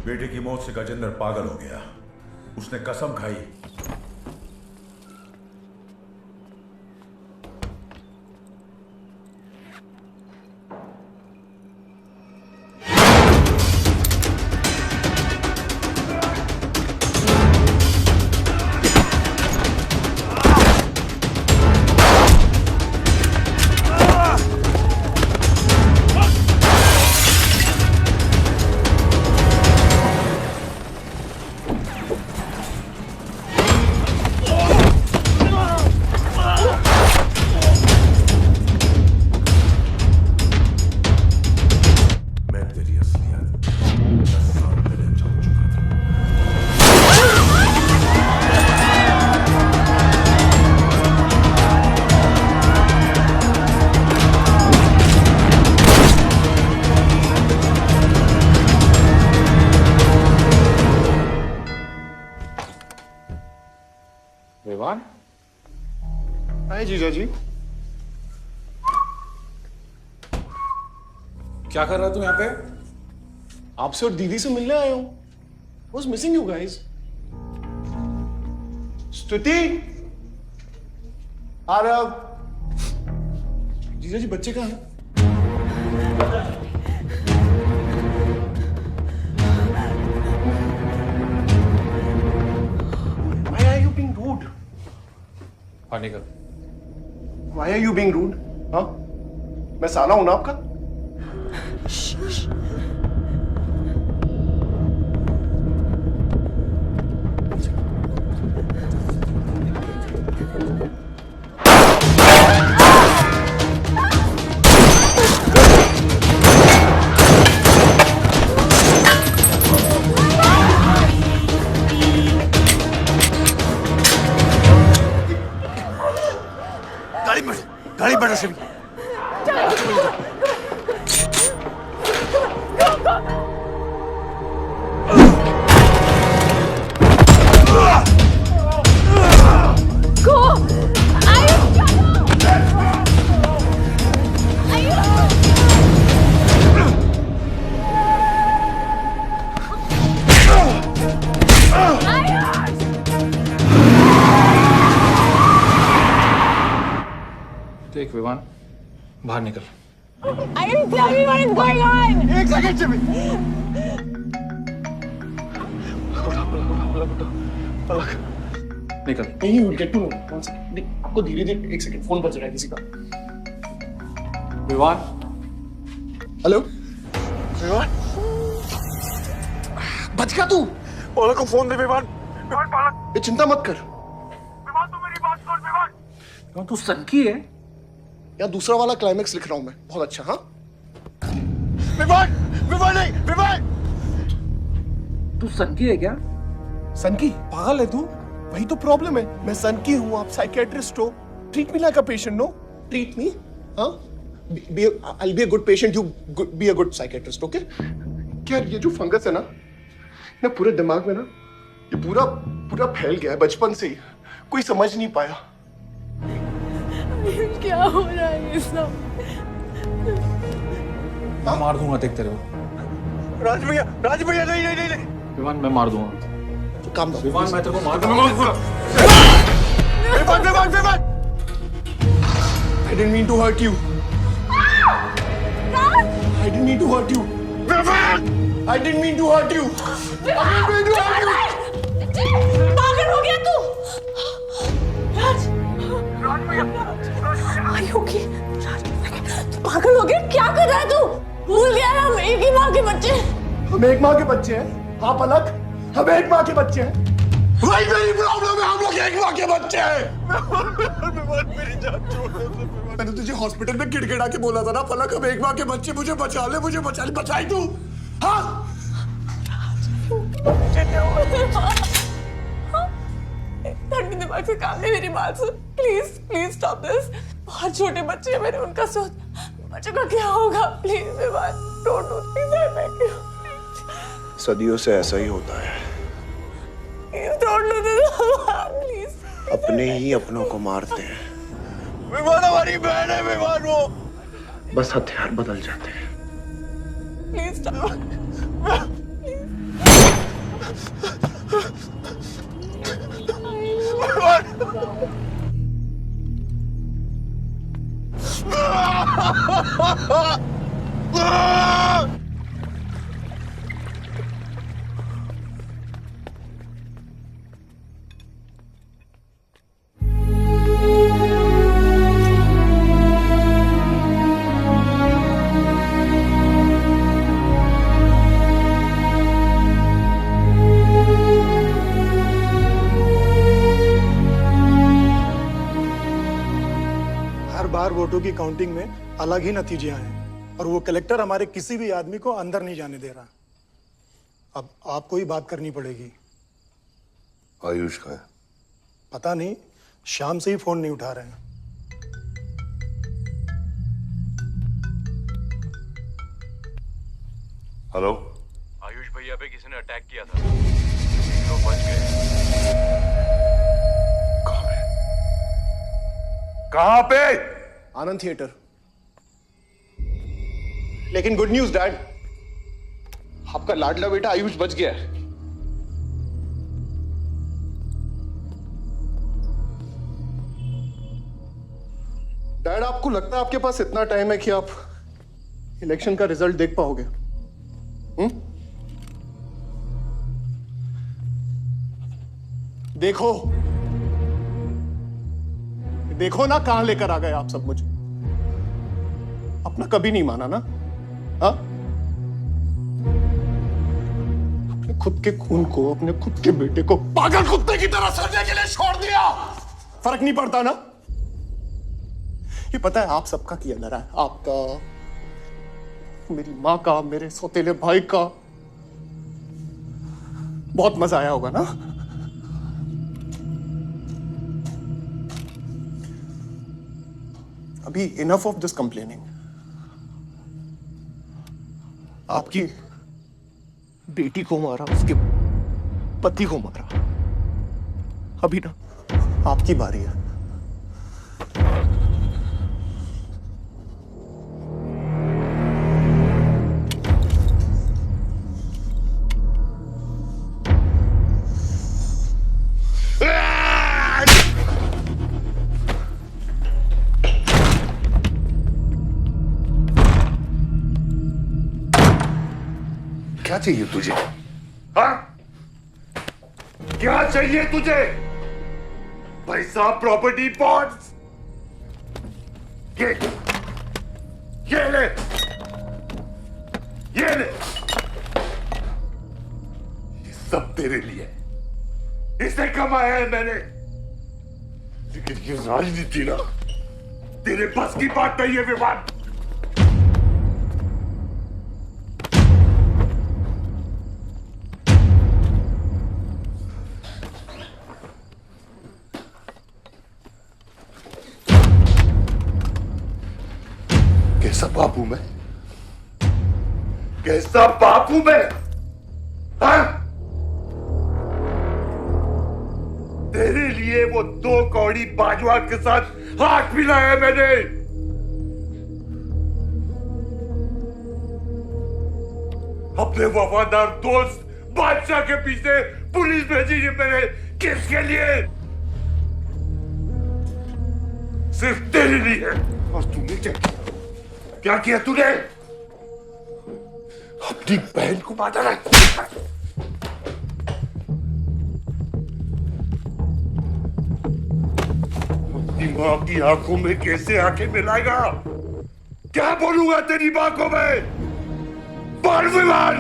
बेटे की मौत से गजेंद्र पागल हो गया। उसने कसम खाई विवान। हाय जीजा जी। क्या कर रहा तू यहाँ पे? आपसे और दीदी से मिलने आया हूं। Was missing you guys. स्तुति, आरव, जीजा जी बच्चे कहाँ हैं? Why are you being rude? पानी का। Why are you being rude? हाँ? मैं साला हूं ना आपका? गाड़ी बढ़ से बाहर निकल। I can tell me what is going on. एक सेकंड जिमी। निकल। नहीं, you'll get to know. One second. नहीं, आपको धीरे धीरे एक सेकंड फोन बज रहा है किसी का। विवान। हेलो विवान, बच गया तू? पलक को फोन दे विवान। विवान पलक, ये चिंता मत कर। विवान तू मेरी बात सुन विवान। तू सनकी है या दूसरा वाला क्लाइमेक्स लिख रहा हूं मैं, बहुत अच्छा। हाँ विवान, विवान नहीं, विवान। तू सनकी है क्या? सनकी? पागल है तू? वही तो प्रॉब्लम है, मैं सनकी हूं, आप साइकियाट्रिस्ट हो। Treat me like a patient, no? Treat me, हाँ? I'll be a good patient, you be a good psychiatrist, okay? क्या ये जो फंगस है ना पूरे दिमाग में ना, ये पूरा फैल गया है बचपन से ही, कोई समझ नहीं पाया। क्या हो रहा है ये सब? मैं मार दूंगा देख तेरे को। राज भैया नहीं। विवान मैं मार दूंगा। तो काम दो। विवान मैं तेरे को मार दूंगा। Vivaan! I didn't mean to hurt you. I didn't mean to hurt you. I didn't mean to hurt you. पागल हो गया तू? राज Are you okay? तू पागल हो गया? क्या कर रहा है तू? भूल गया है हम एक ही माँ के बच्चे। हम एक माँ के बच्चे हैं? हाँ पलक, हम एक माँ के बच्चे हैं। वही मेरी प्रॉब्लम है, हम लोग एक माँ के बच्चे हैं। मेरी जान छोड़ दे। मैंने तुझे हॉस्पिटल में गिड़गिड़ा के बोला था ना पलक, हम एक माँ के बच्चे, मुझे बचा ले, बचाई तू। हाँ ठंडी दिमाग से काम नहीं, मेरी बात सुन प्लीज स्टॉप दिस। बहुत छोटे बच्चे हैं मेरे, उनका सोच बच्चों का क्या होगा। Please don't do this, I beg you. सदियों से ऐसा ही होता है, डोंट डू दिस प्लीज। अपने ही अपनों को मारते हैं। विवान हमारी बहन है, विवान वो बस हथियार बदल जाते हैं। Please stop. वोटों की काउंटिंग में अलग ही नतीजे आए हैं और वो कलेक्टर हमारे किसी भी आदमी को अंदर नहीं जाने दे रहा। अब आपको ही बात करनी पड़ेगी। आयुष का है? पता नहीं, शाम से ही फोन नहीं उठा रहे हैं। हेलो, आयुष भैया पे किसी ने अटैक किया था, लोग बच गए। कहां पे? आनंद थिएटर। लेकिन गुड न्यूज डैड, आपका लाडला बेटा आयुष बच गया है। डैड, आपको लगता है आपके पास इतना टाइम है कि आप इलेक्शन का रिजल्ट देख पाओगे? देखो देखो ना, कहां लेकर आ गए आप सब मुझे। अपना कभी नहीं माना ना, हाँ? अपने खुद के खून को, अपने खुद के बेटे को पागल कुत्ते की तरह सड़ने के लिए छोड़ दिया। फर्क नहीं पड़ता ना? ये पता है आप सबका किया डरा है, आपका, मेरी माँ का, मेरे सौतेले भाई का। बहुत मजा आया होगा ना? अभी इनफ ऑफ दिस कंप्लेनिंग। आपकी बेटी को मारा, उसके पति को मारा, अभी ना आपकी बारी है। क्या चाहिए तुझे? हाँ? क्या चाहिए तुझे? पैसा, प्रॉपर्टी, बॉन्ड्स? ये ले, ये ले। ये सब तेरे लिए, इसे कमाया है मैंने। लेकिन ये राजनीति ना तेरे बस की बात नहीं है विवान। कैसा बाप हूं मैं? कैसा बाप हूं मैं? हाँ? तेरे लिए वो 2 कौड़ी बाजवा के साथ हाथ मिलाया मैंने। अपने वफादार दोस्त बादशाह के पीछे पुलिस भेजी है मैंने। किसके लिए? सिर्फ तेरे लिए। और तूने क्या किया तूने? अपनी बहन को मारा है। अपनी मां की आंखों में कैसे आंखें मिलाएगा? क्या बोलूंगा तेरी मां को मैं? बोल विमान।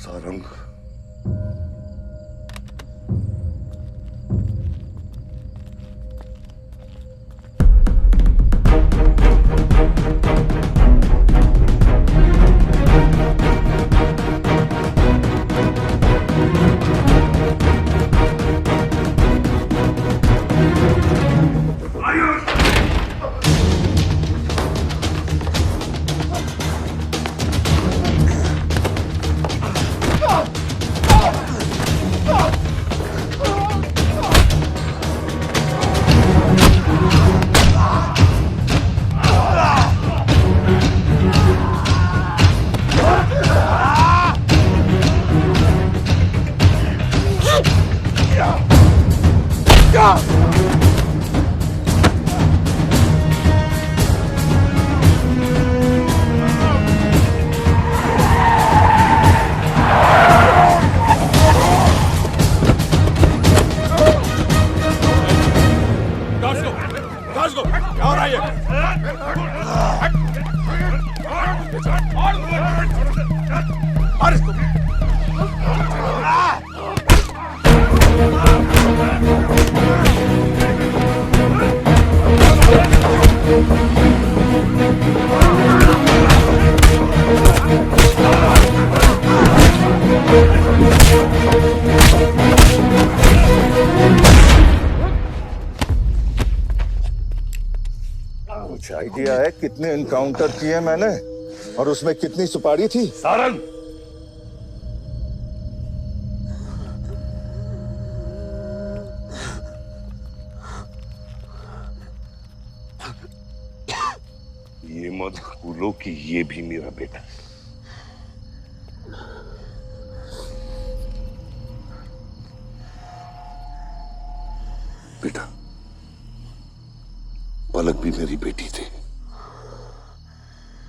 सारंग, कुछ आइडिया है कितने एनकाउंटर किए मैंने और उसमें कितनी सुपारी थी? सारंग, ये मत भूलो कि ये भी मेरा बेटा है। बेटा, पलक भी मेरी बेटी थी।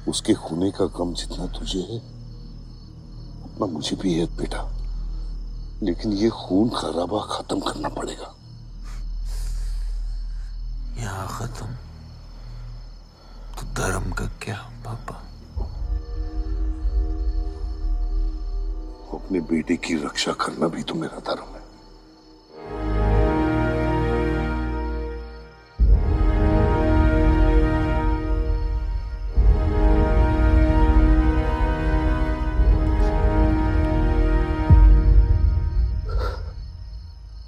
उसके खूने का गम जितना तुझे है उतना मुझे भी है बेटा। लेकिन ये खून खराबा खत्म करना पड़ेगा। यहाँ खत्म तो धर्म का क्या पापा? अपने बेटे की रक्षा करना भी तो मेरा धर्म है।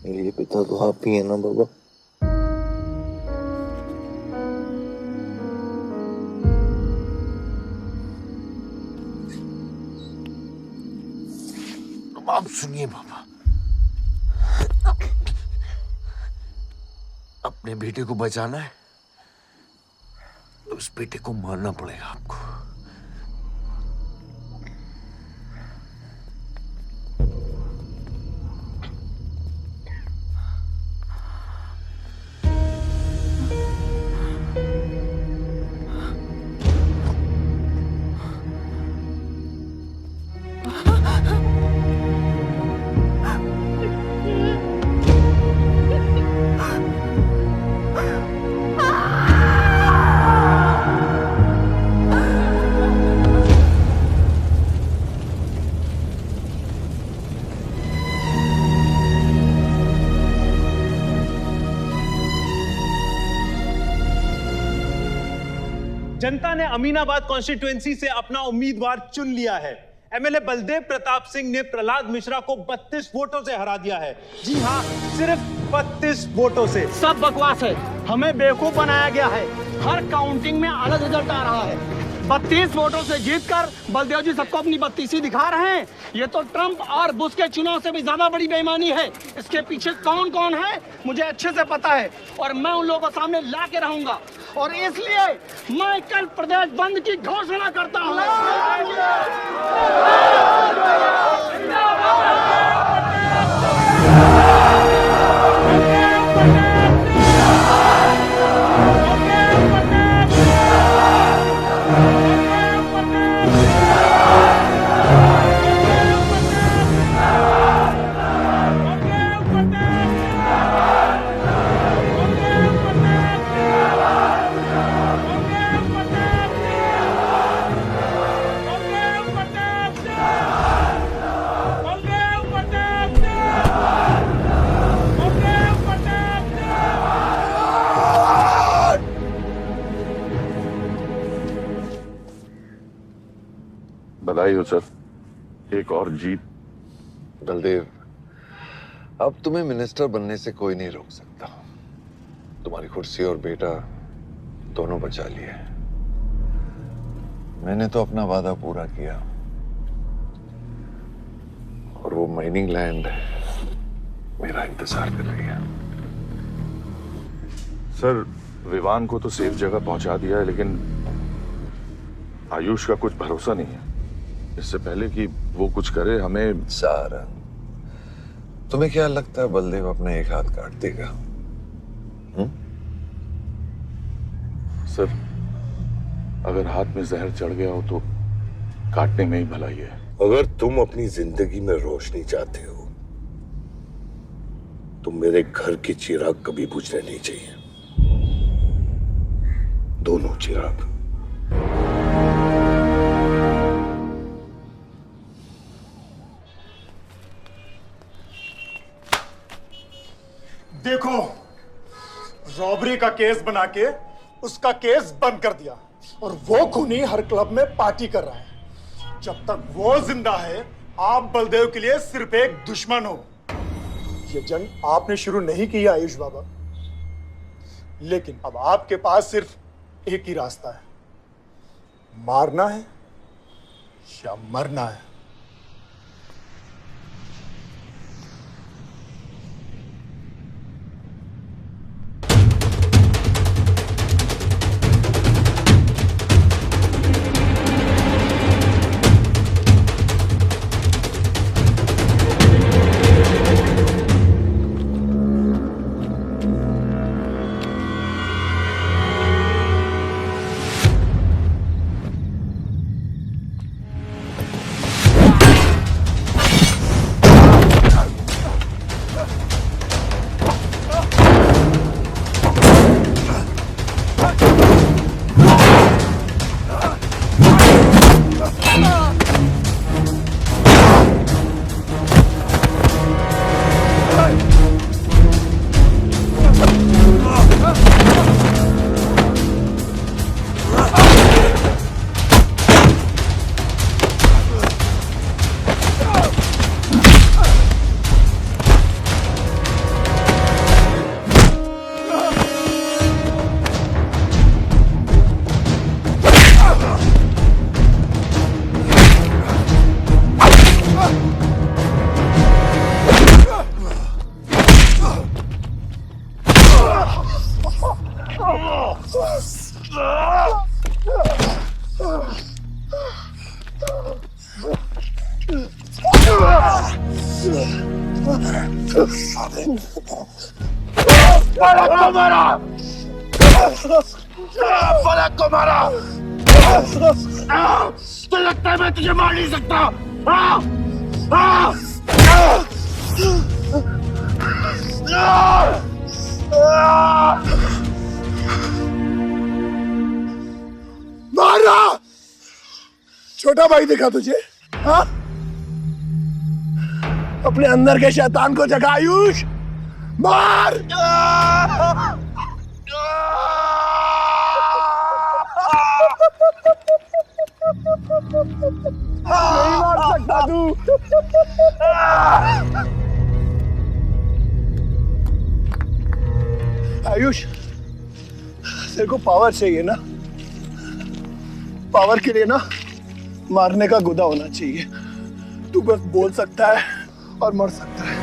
मेरे पिता तो आप ही है ना बाबा? आप सुनिए बाबा, अपने बेटे को बचाना है तो उस बेटे को मारना पड़ेगा आपको। जनता ने अमीनाबाद कॉन्स्टिट्यूएंसी से अपना उम्मीदवार चुन लिया है। एमएलए बलदेव प्रताप सिंह ने प्रहलाद मिश्रा को 32 वोटों से हरा दिया है। जी हां, सिर्फ 32 वोटों से। सब बकवास है, हमें बेवकूफ बनाया गया है। हर काउंटिंग में अलग रिजल्ट आ रहा है। 32 वोटों से जीतकर बलदेव जी सबको अपनी बत्तीसी दिखा रहे हैं। ये तो ट्रंप और बुश के चुनाव से भी ज्यादा बड़ी बेईमानी है। इसके पीछे कौन कौन है मुझे अच्छे से पता है और मैं उन लोगों को सामने ला के रहूंगा और इसलिए मैं कल प्रदेश बंद की घोषणा करता हूँ। बधाई हो सर, एक और जीत। बलदेव, अब तुम्हें मिनिस्टर बनने से कोई नहीं रोक सकता। तुम्हारी कुर्सी और बेटा दोनों बचा लिए। मैंने तो अपना वादा पूरा किया और वो माइनिंग लैंड मेरा इंतजार कर रही है। सर, विवान को तो सेफ जगह पहुंचा दिया है, लेकिन आयुष का कुछ भरोसा नहीं है। इससे पहले कि वो कुछ करे हमें। सारा, तुम्हें क्या लगता है बलदेव अपना एक हाथ काट देगा? सर, अगर हाथ में जहर चढ़ गया हो तो काटने में ही भलाई है। अगर तुम अपनी जिंदगी में रोशनी चाहते हो तो मेरे घर के चिराग कभी बुझने नहीं चाहिए, दोनों चिराग। देखो, रॉबरी का केस बना के उसका केस बंद कर दिया और वो खूनी हर क्लब में पार्टी कर रहा है। जब तक वो जिंदा है, आप बलदेव के लिए सिर्फ एक दुश्मन हो। ये जंग आपने शुरू नहीं की आयुष बाबा, लेकिन अब आपके पास सिर्फ एक ही रास्ता है, मारना है या मरना है। पलक को मारा, पलक को मारा। तो लगता है मैं तुझे मार नहीं सकता। मारा। छोटा भाई दिखा तुझे? हाँ? अपने अंदर के शैतान को जगा आयुष, मार। नहीं मार सकता तू। आयुष, तेरे को पावर चाहिए ना? पावर के लिए ना मारने का गुदा होना चाहिए। तू बस बोल सकता है और मर सकता है।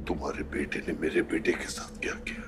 तुम्हारे बेटे ने मेरे बेटे के साथ क्या किया?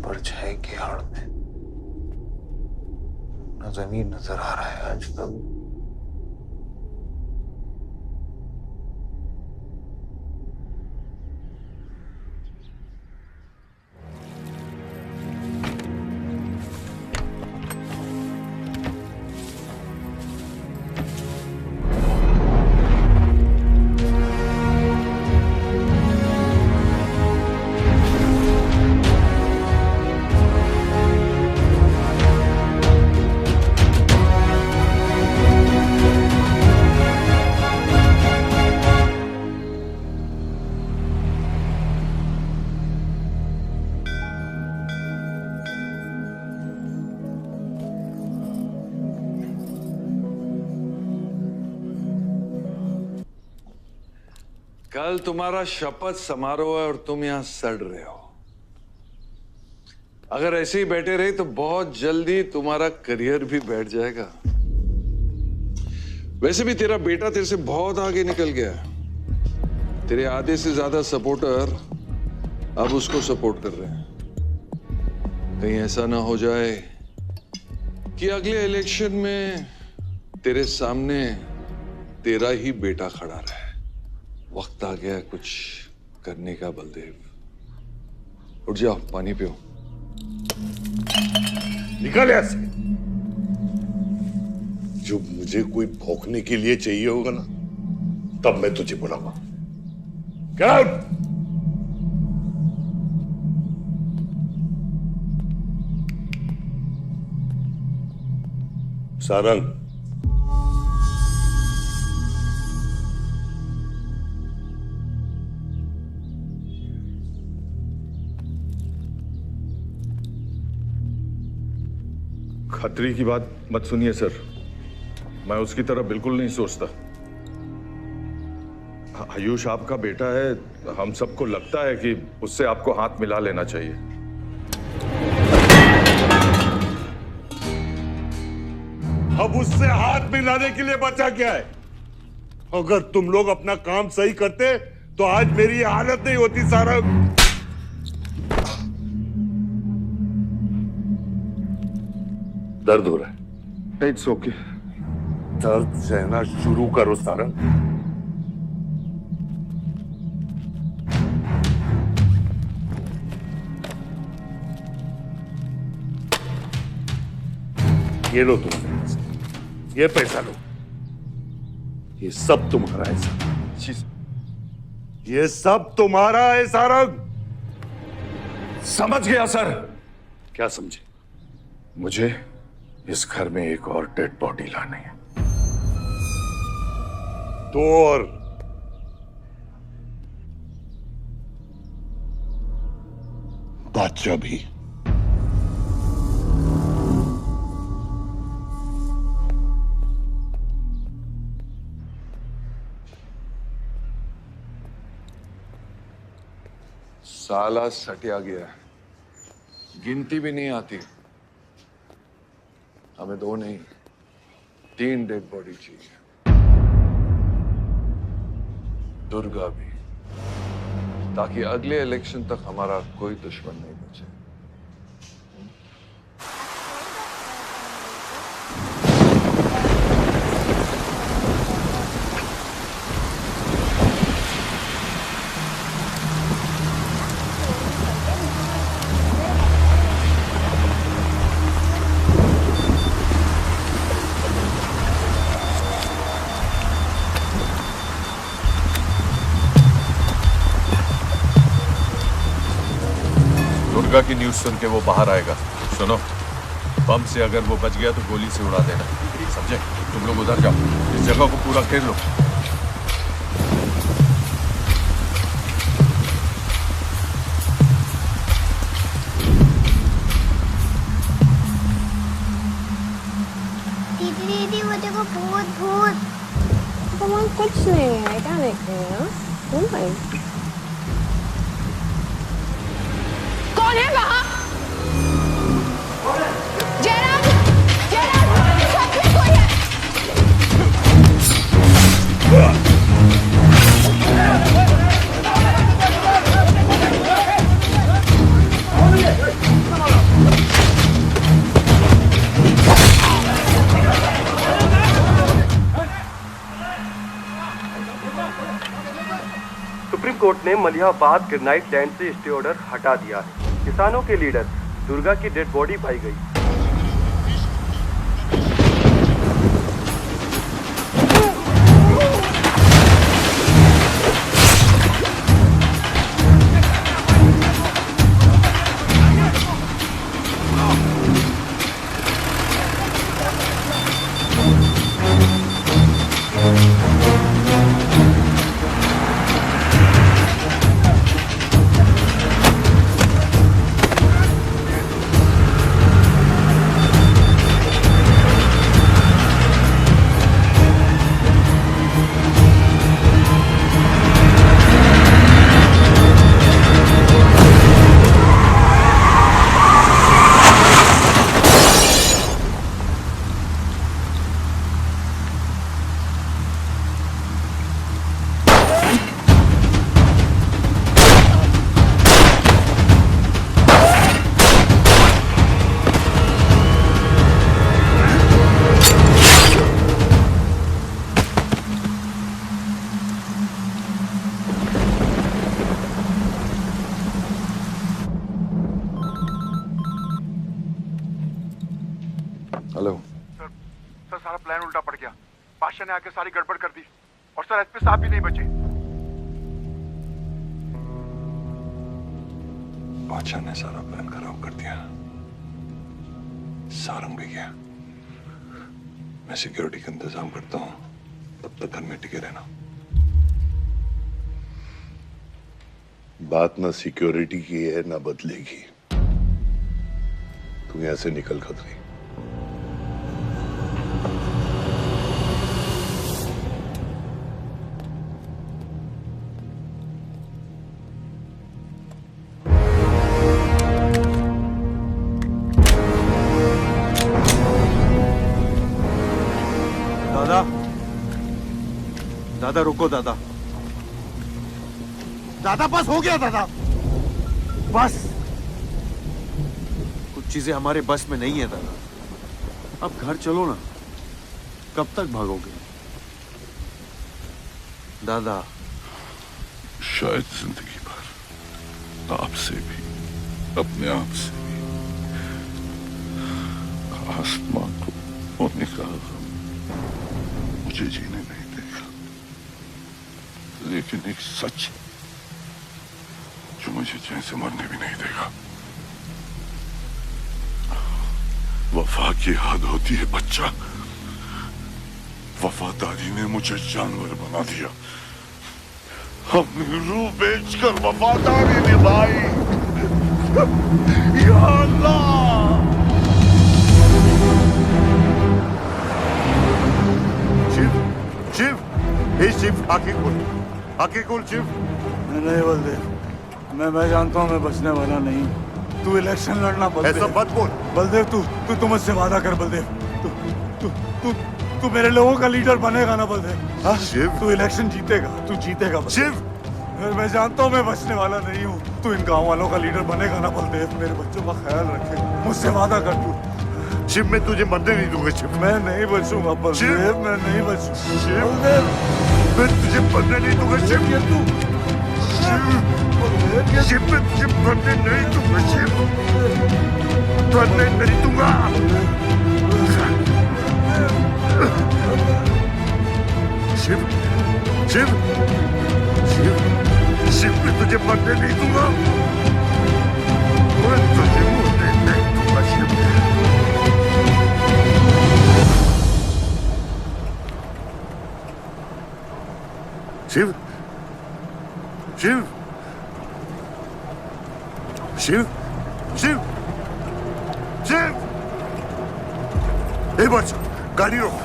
परछाई की आड़ में न जमीन नजर आ रहा है आज तक। कल तुम्हारा शपथ समारोह है और तुम यहां सड़ रहे हो। अगर ऐसे ही बैठे रहे तो बहुत जल्दी तुम्हारा करियर भी बैठ जाएगा। वैसे भी तेरा बेटा तेरे से बहुत आगे निकल गया है। तेरे आधे से ज्यादा सपोर्टर अब उसको सपोर्ट कर रहे हैं। कहीं ऐसा ना हो जाए कि अगले इलेक्शन में तेरे सामने तेरा ही बेटा खड़ा रहे। वक्त आ गया कुछ करने का बलदेव। उठ जाओ, पानी पियो। निकल यहाँ से। जो मुझे कोई भौंकने के लिए चाहिए होगा ना, तब मैं तुझे बुलाऊंगा। Get out! सारंग, खतरी की बात मत सुनिए सर, मैं उसकी तरह बिल्कुल नहीं सोचता। आयुष आपका बेटा है, हम सबको लगता है कि उससे आपको हाथ मिला लेना चाहिए। अब उससे हाथ मिलाने के लिए बचा क्या है? अगर तुम लोग अपना काम सही करते तो आज मेरी ये हालत नहीं होती। सारा दर्द हो रहा है। It's okay. दर्द सहना शुरू करो सारंग। ये लो तुम्हारे पैसे, ये पैसा लो, ये सब तुम्हारा है सारंग, ये सब तुम्हारा है सारंग। समझ गया सर। क्या समझे? मुझे इस घर में एक और डेड बॉडी लानी है। तो और बादशाह भी। साला सटिया गया है, गिनती भी नहीं आती। हमें 2 नहीं 3 डेड बॉडी चाहिए, दुर्गा भी, ताकि अगले इलेक्शन तक हमारा कोई दुश्मन नहीं बचे। दुर्गा की न्यूज़ सुन के वो बाहर आएगा। सुनो, बम से अगर वो बच गया तो गोली से उड़ा देना, समझे? तुम लोग उधर जाओ, इस जगह को पूरा घेर लो। दीदी दीदी वो देखो भूत भूत। भगवान कुछ नहीं है, क्या देखते हैं ना? कौन है? कौन है वहाँ? जयराज, जयराज, सच में कोई है? सुप्रीम कोर्ट ने मलिहाबाद ग्रेनाइट लैंड से स्टे ऑर्डर हटा दिया है। किसानों के लीडर दुर्गा की डेड बॉडी पाई गई। हेलो सर सारा प्लान उल्टा पड़ गया। बादशाह ने आके सारी गड़बड़ कर दी और सर एसपी साहब भी नहीं बचे। बादशाह ने सारा प्लान खराब कर दिया। सारंग भी गया। मैं सिक्योरिटी का इंतजाम करता हूँ, तब तक घर में टिके रहना। बात ना सिक्योरिटी की है ना बदलेगी। तू यहां से निकल खतरी। दादा, दादा रुको दादा। दादा बस हो गया दादा, बस। कुछ चीजें हमारे बस में नहीं है दादा। अब घर चलो ना, कब तक भागोगे दादा? शायद जिंदगी भर आपसे भी, अपने आप से भी। आसमां को होने का गम मुझे जीने नहीं देगा, लेकिन एक सच जो मुझे चैन से मरने भी नहीं देगा। वफा की हद होती है बच्चा। वफादारी ने मुझे जानवर बना दिया। अपनी रूह बेचकर वफादारी निभाई। या अल्लाह! शिव, शिव, हे शिव, आंखें खोल, आंखें खोल शिव। नहीं बलदेव, मैं जानता हूँ मैं बचने वाला नहीं। तू इलेक्शन लड़ना बलदेव। ऐसा मत बोल बलदेव। तू मुझसे वादा कर बलदेव। तू मेरे लोगों का लीडर बनेगा ना बलदेव? शिव, तू इलेक्शन जीतेगा, तू जीतेगा शिव। मैं जानता हूँ मैं बचने वाला नहीं हूँ। तू इन गाँव वालों का लीडर बनेगा ना बलदेव? मेरे बच्चों का ख्याल रखेगा, मुझसे वादा कर तू। शिव, मैं तुझे मरने नहीं दूंगा शिव। मैं नहीं बचूंगा बलदेव, मैं नहीं बचूंगा शिव। मैं तुझे मरने नहीं दूंगा शिव। शिव, मैं तुझे मरने नहीं दूंगा शिव। मरने नहीं दूंगा। शिव, शिव, शिव, शिव, मैं तुझे मरने नहीं दूंगा। मैं तुझे मरने नहीं दूंगा शिव। शिव, शिव, शिव, शिव, शिव। ए बच, गाड़ी रोक।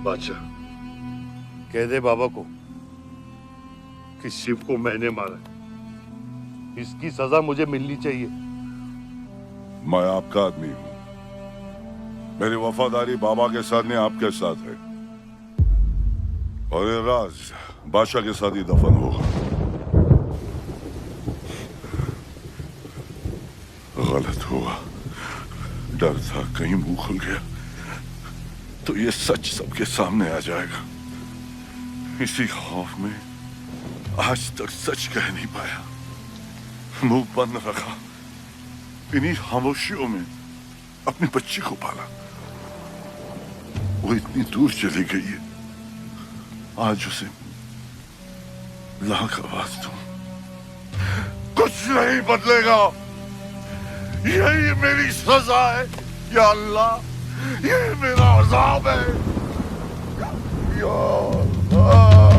बादशाह, कह दे बाबा को कि शिव को मैंने मारा। इसकी सजा मुझे मिलनी चाहिए। मैं आपका आदमी हूं। मेरी वफादारी बाबा के साथ नहीं, आपके साथ है। और ये राज बादशाह के साथ ही दफन होगा। गलत हुआ, डर था कहीं मुंह खुल गया तो ये सच सबके सामने आ जाएगा। इसी खौफ में आज तक सच कह नहीं पाया, मुंह बंद रखा। इन्हीं खामोशियों में अपनी बच्ची को पाला। वो इतनी दूर चली गई है, आज उसे लाख आवाज दूं, कुछ नहीं बदलेगा। यही मेरी सजा है या अल्लाह, यही मेरा अज़ाब है या अल्लाह।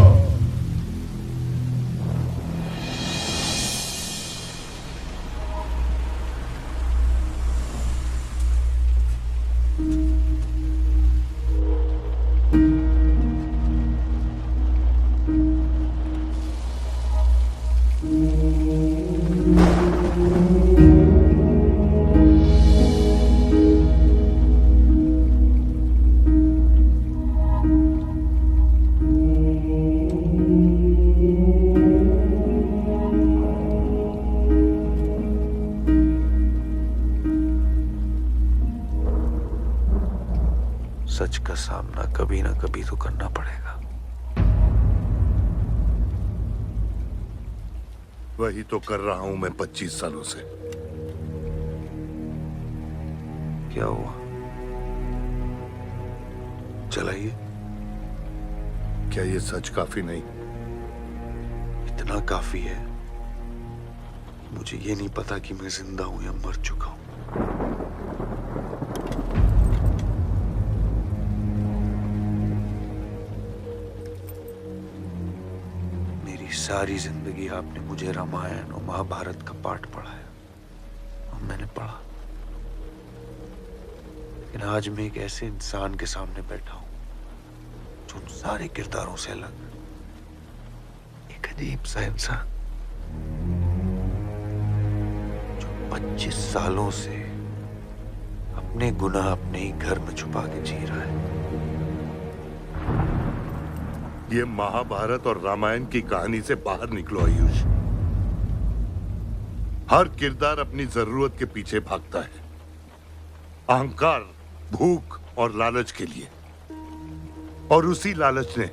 सच का सामना कभी ना कभी तो करना पड़ेगा। वही तो कर रहा हूं मैं 25 सालों से। क्या हुआ? चलाइए। क्या ये सच काफी नहीं? इतना काफी है। मुझे ये नहीं पता कि मैं जिंदा हूं या मर चुका हूं। मेरी सारी जिंदगी आपने मुझे रामायण और महाभारत का पाठ पढ़ाया और मैंने पढ़ा, लेकिन आज मैं एक ऐसे इंसान के सामने बैठा हूं जो उन सारे किरदारों से अलग, एक अजीब सा इंसान जो 25 सालों से अपने गुनाह अपने ही घर में छुपा के जी रहा है। ये महाभारत और रामायण की कहानी से बाहर निकलो आयुष। हर किरदार अपनी जरूरत के पीछे भागता है, अहंकार, भूख और लालच के लिए, और उसी लालच ने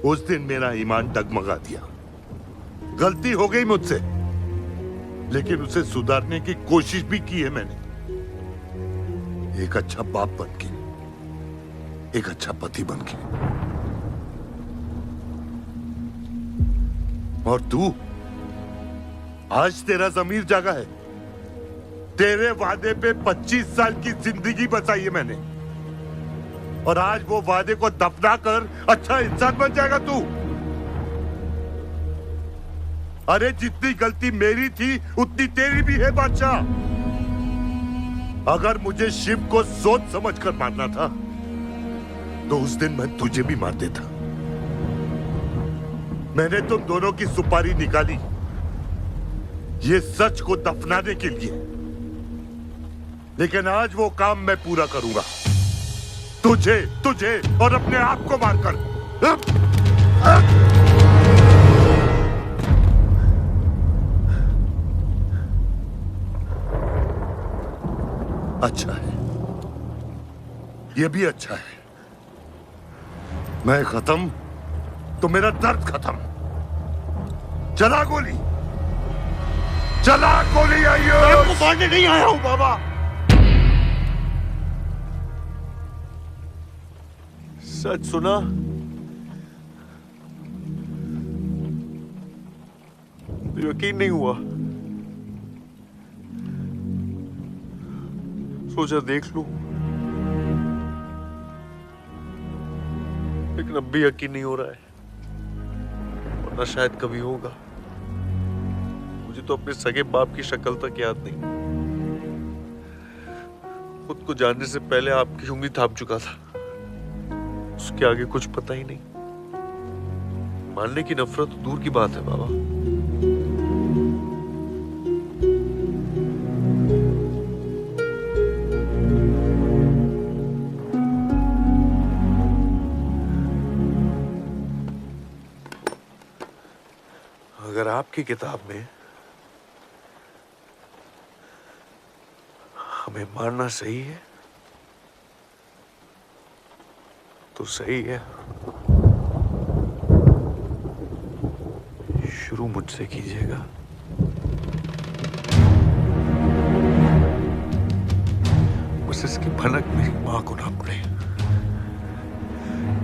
उस दिन मेरा ईमान डगमगा दिया। गलती हो गई मुझसे, लेकिन उसे सुधारने की कोशिश भी की है मैंने। एक अच्छा बाप बन के, एक अच्छा पति बन के। और तू, आज तेरा जमीर जागा है। तेरे वादे पे 25 साल की जिंदगी बचाई है मैंने, और आज वो वादे को दफना कर अच्छा इंसान बन जाएगा तू। अरे जितनी गलती मेरी थी उतनी तेरी भी है बादशाह। अगर मुझे शिव को सोच समझ कर मारना था तो उस दिन मैं तुझे भी मार देता। मैंने तुम दोनों की सुपारी निकाली ये सच को दफनाने के लिए, लेकिन आज वो काम मैं पूरा करूंगा, तुझे तुझे और अपने आप को मारकर। अच्छा है, ये भी अच्छा है। मैं खत्म तो मेरा दर्द खत्म। चला गोली, चला गोली। आइयो, मैं आपको मारने नहीं आया हूं बाबा। सच सुना? यकीन नहीं हुआ, सोचा देख लूं, लेकिन अब भी यकीन नहीं हो रहा है, वरना शायद कभी होगा। मुझे तो अपने सगे बाप की शक्ल तक याद नहीं। खुद को जानने से पहले आपकी उंगली थाप चुका था, उसके आगे कुछ पता ही नहीं। मानने की नफरत तो दूर की बात है बाबा। अगर आपकी किताब में हमें मारना सही है तो सही है। शुरू मुझसे कीजिएगा। बस इसकी भनक मेरी मां को ना पड़े,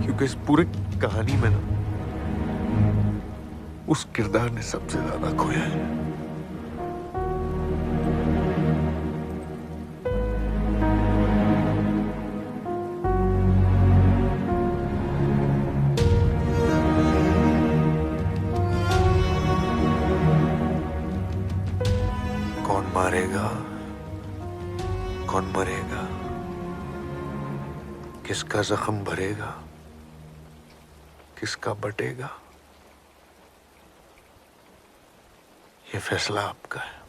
क्योंकि इस पूरी कहानी में ना उस किरदार ने सबसे ज्यादा खोया है। कौन मारेगा, कौन मरेगा, किसका जख्म भरेगा, किसका बटेगा, ये फैसला आपका है।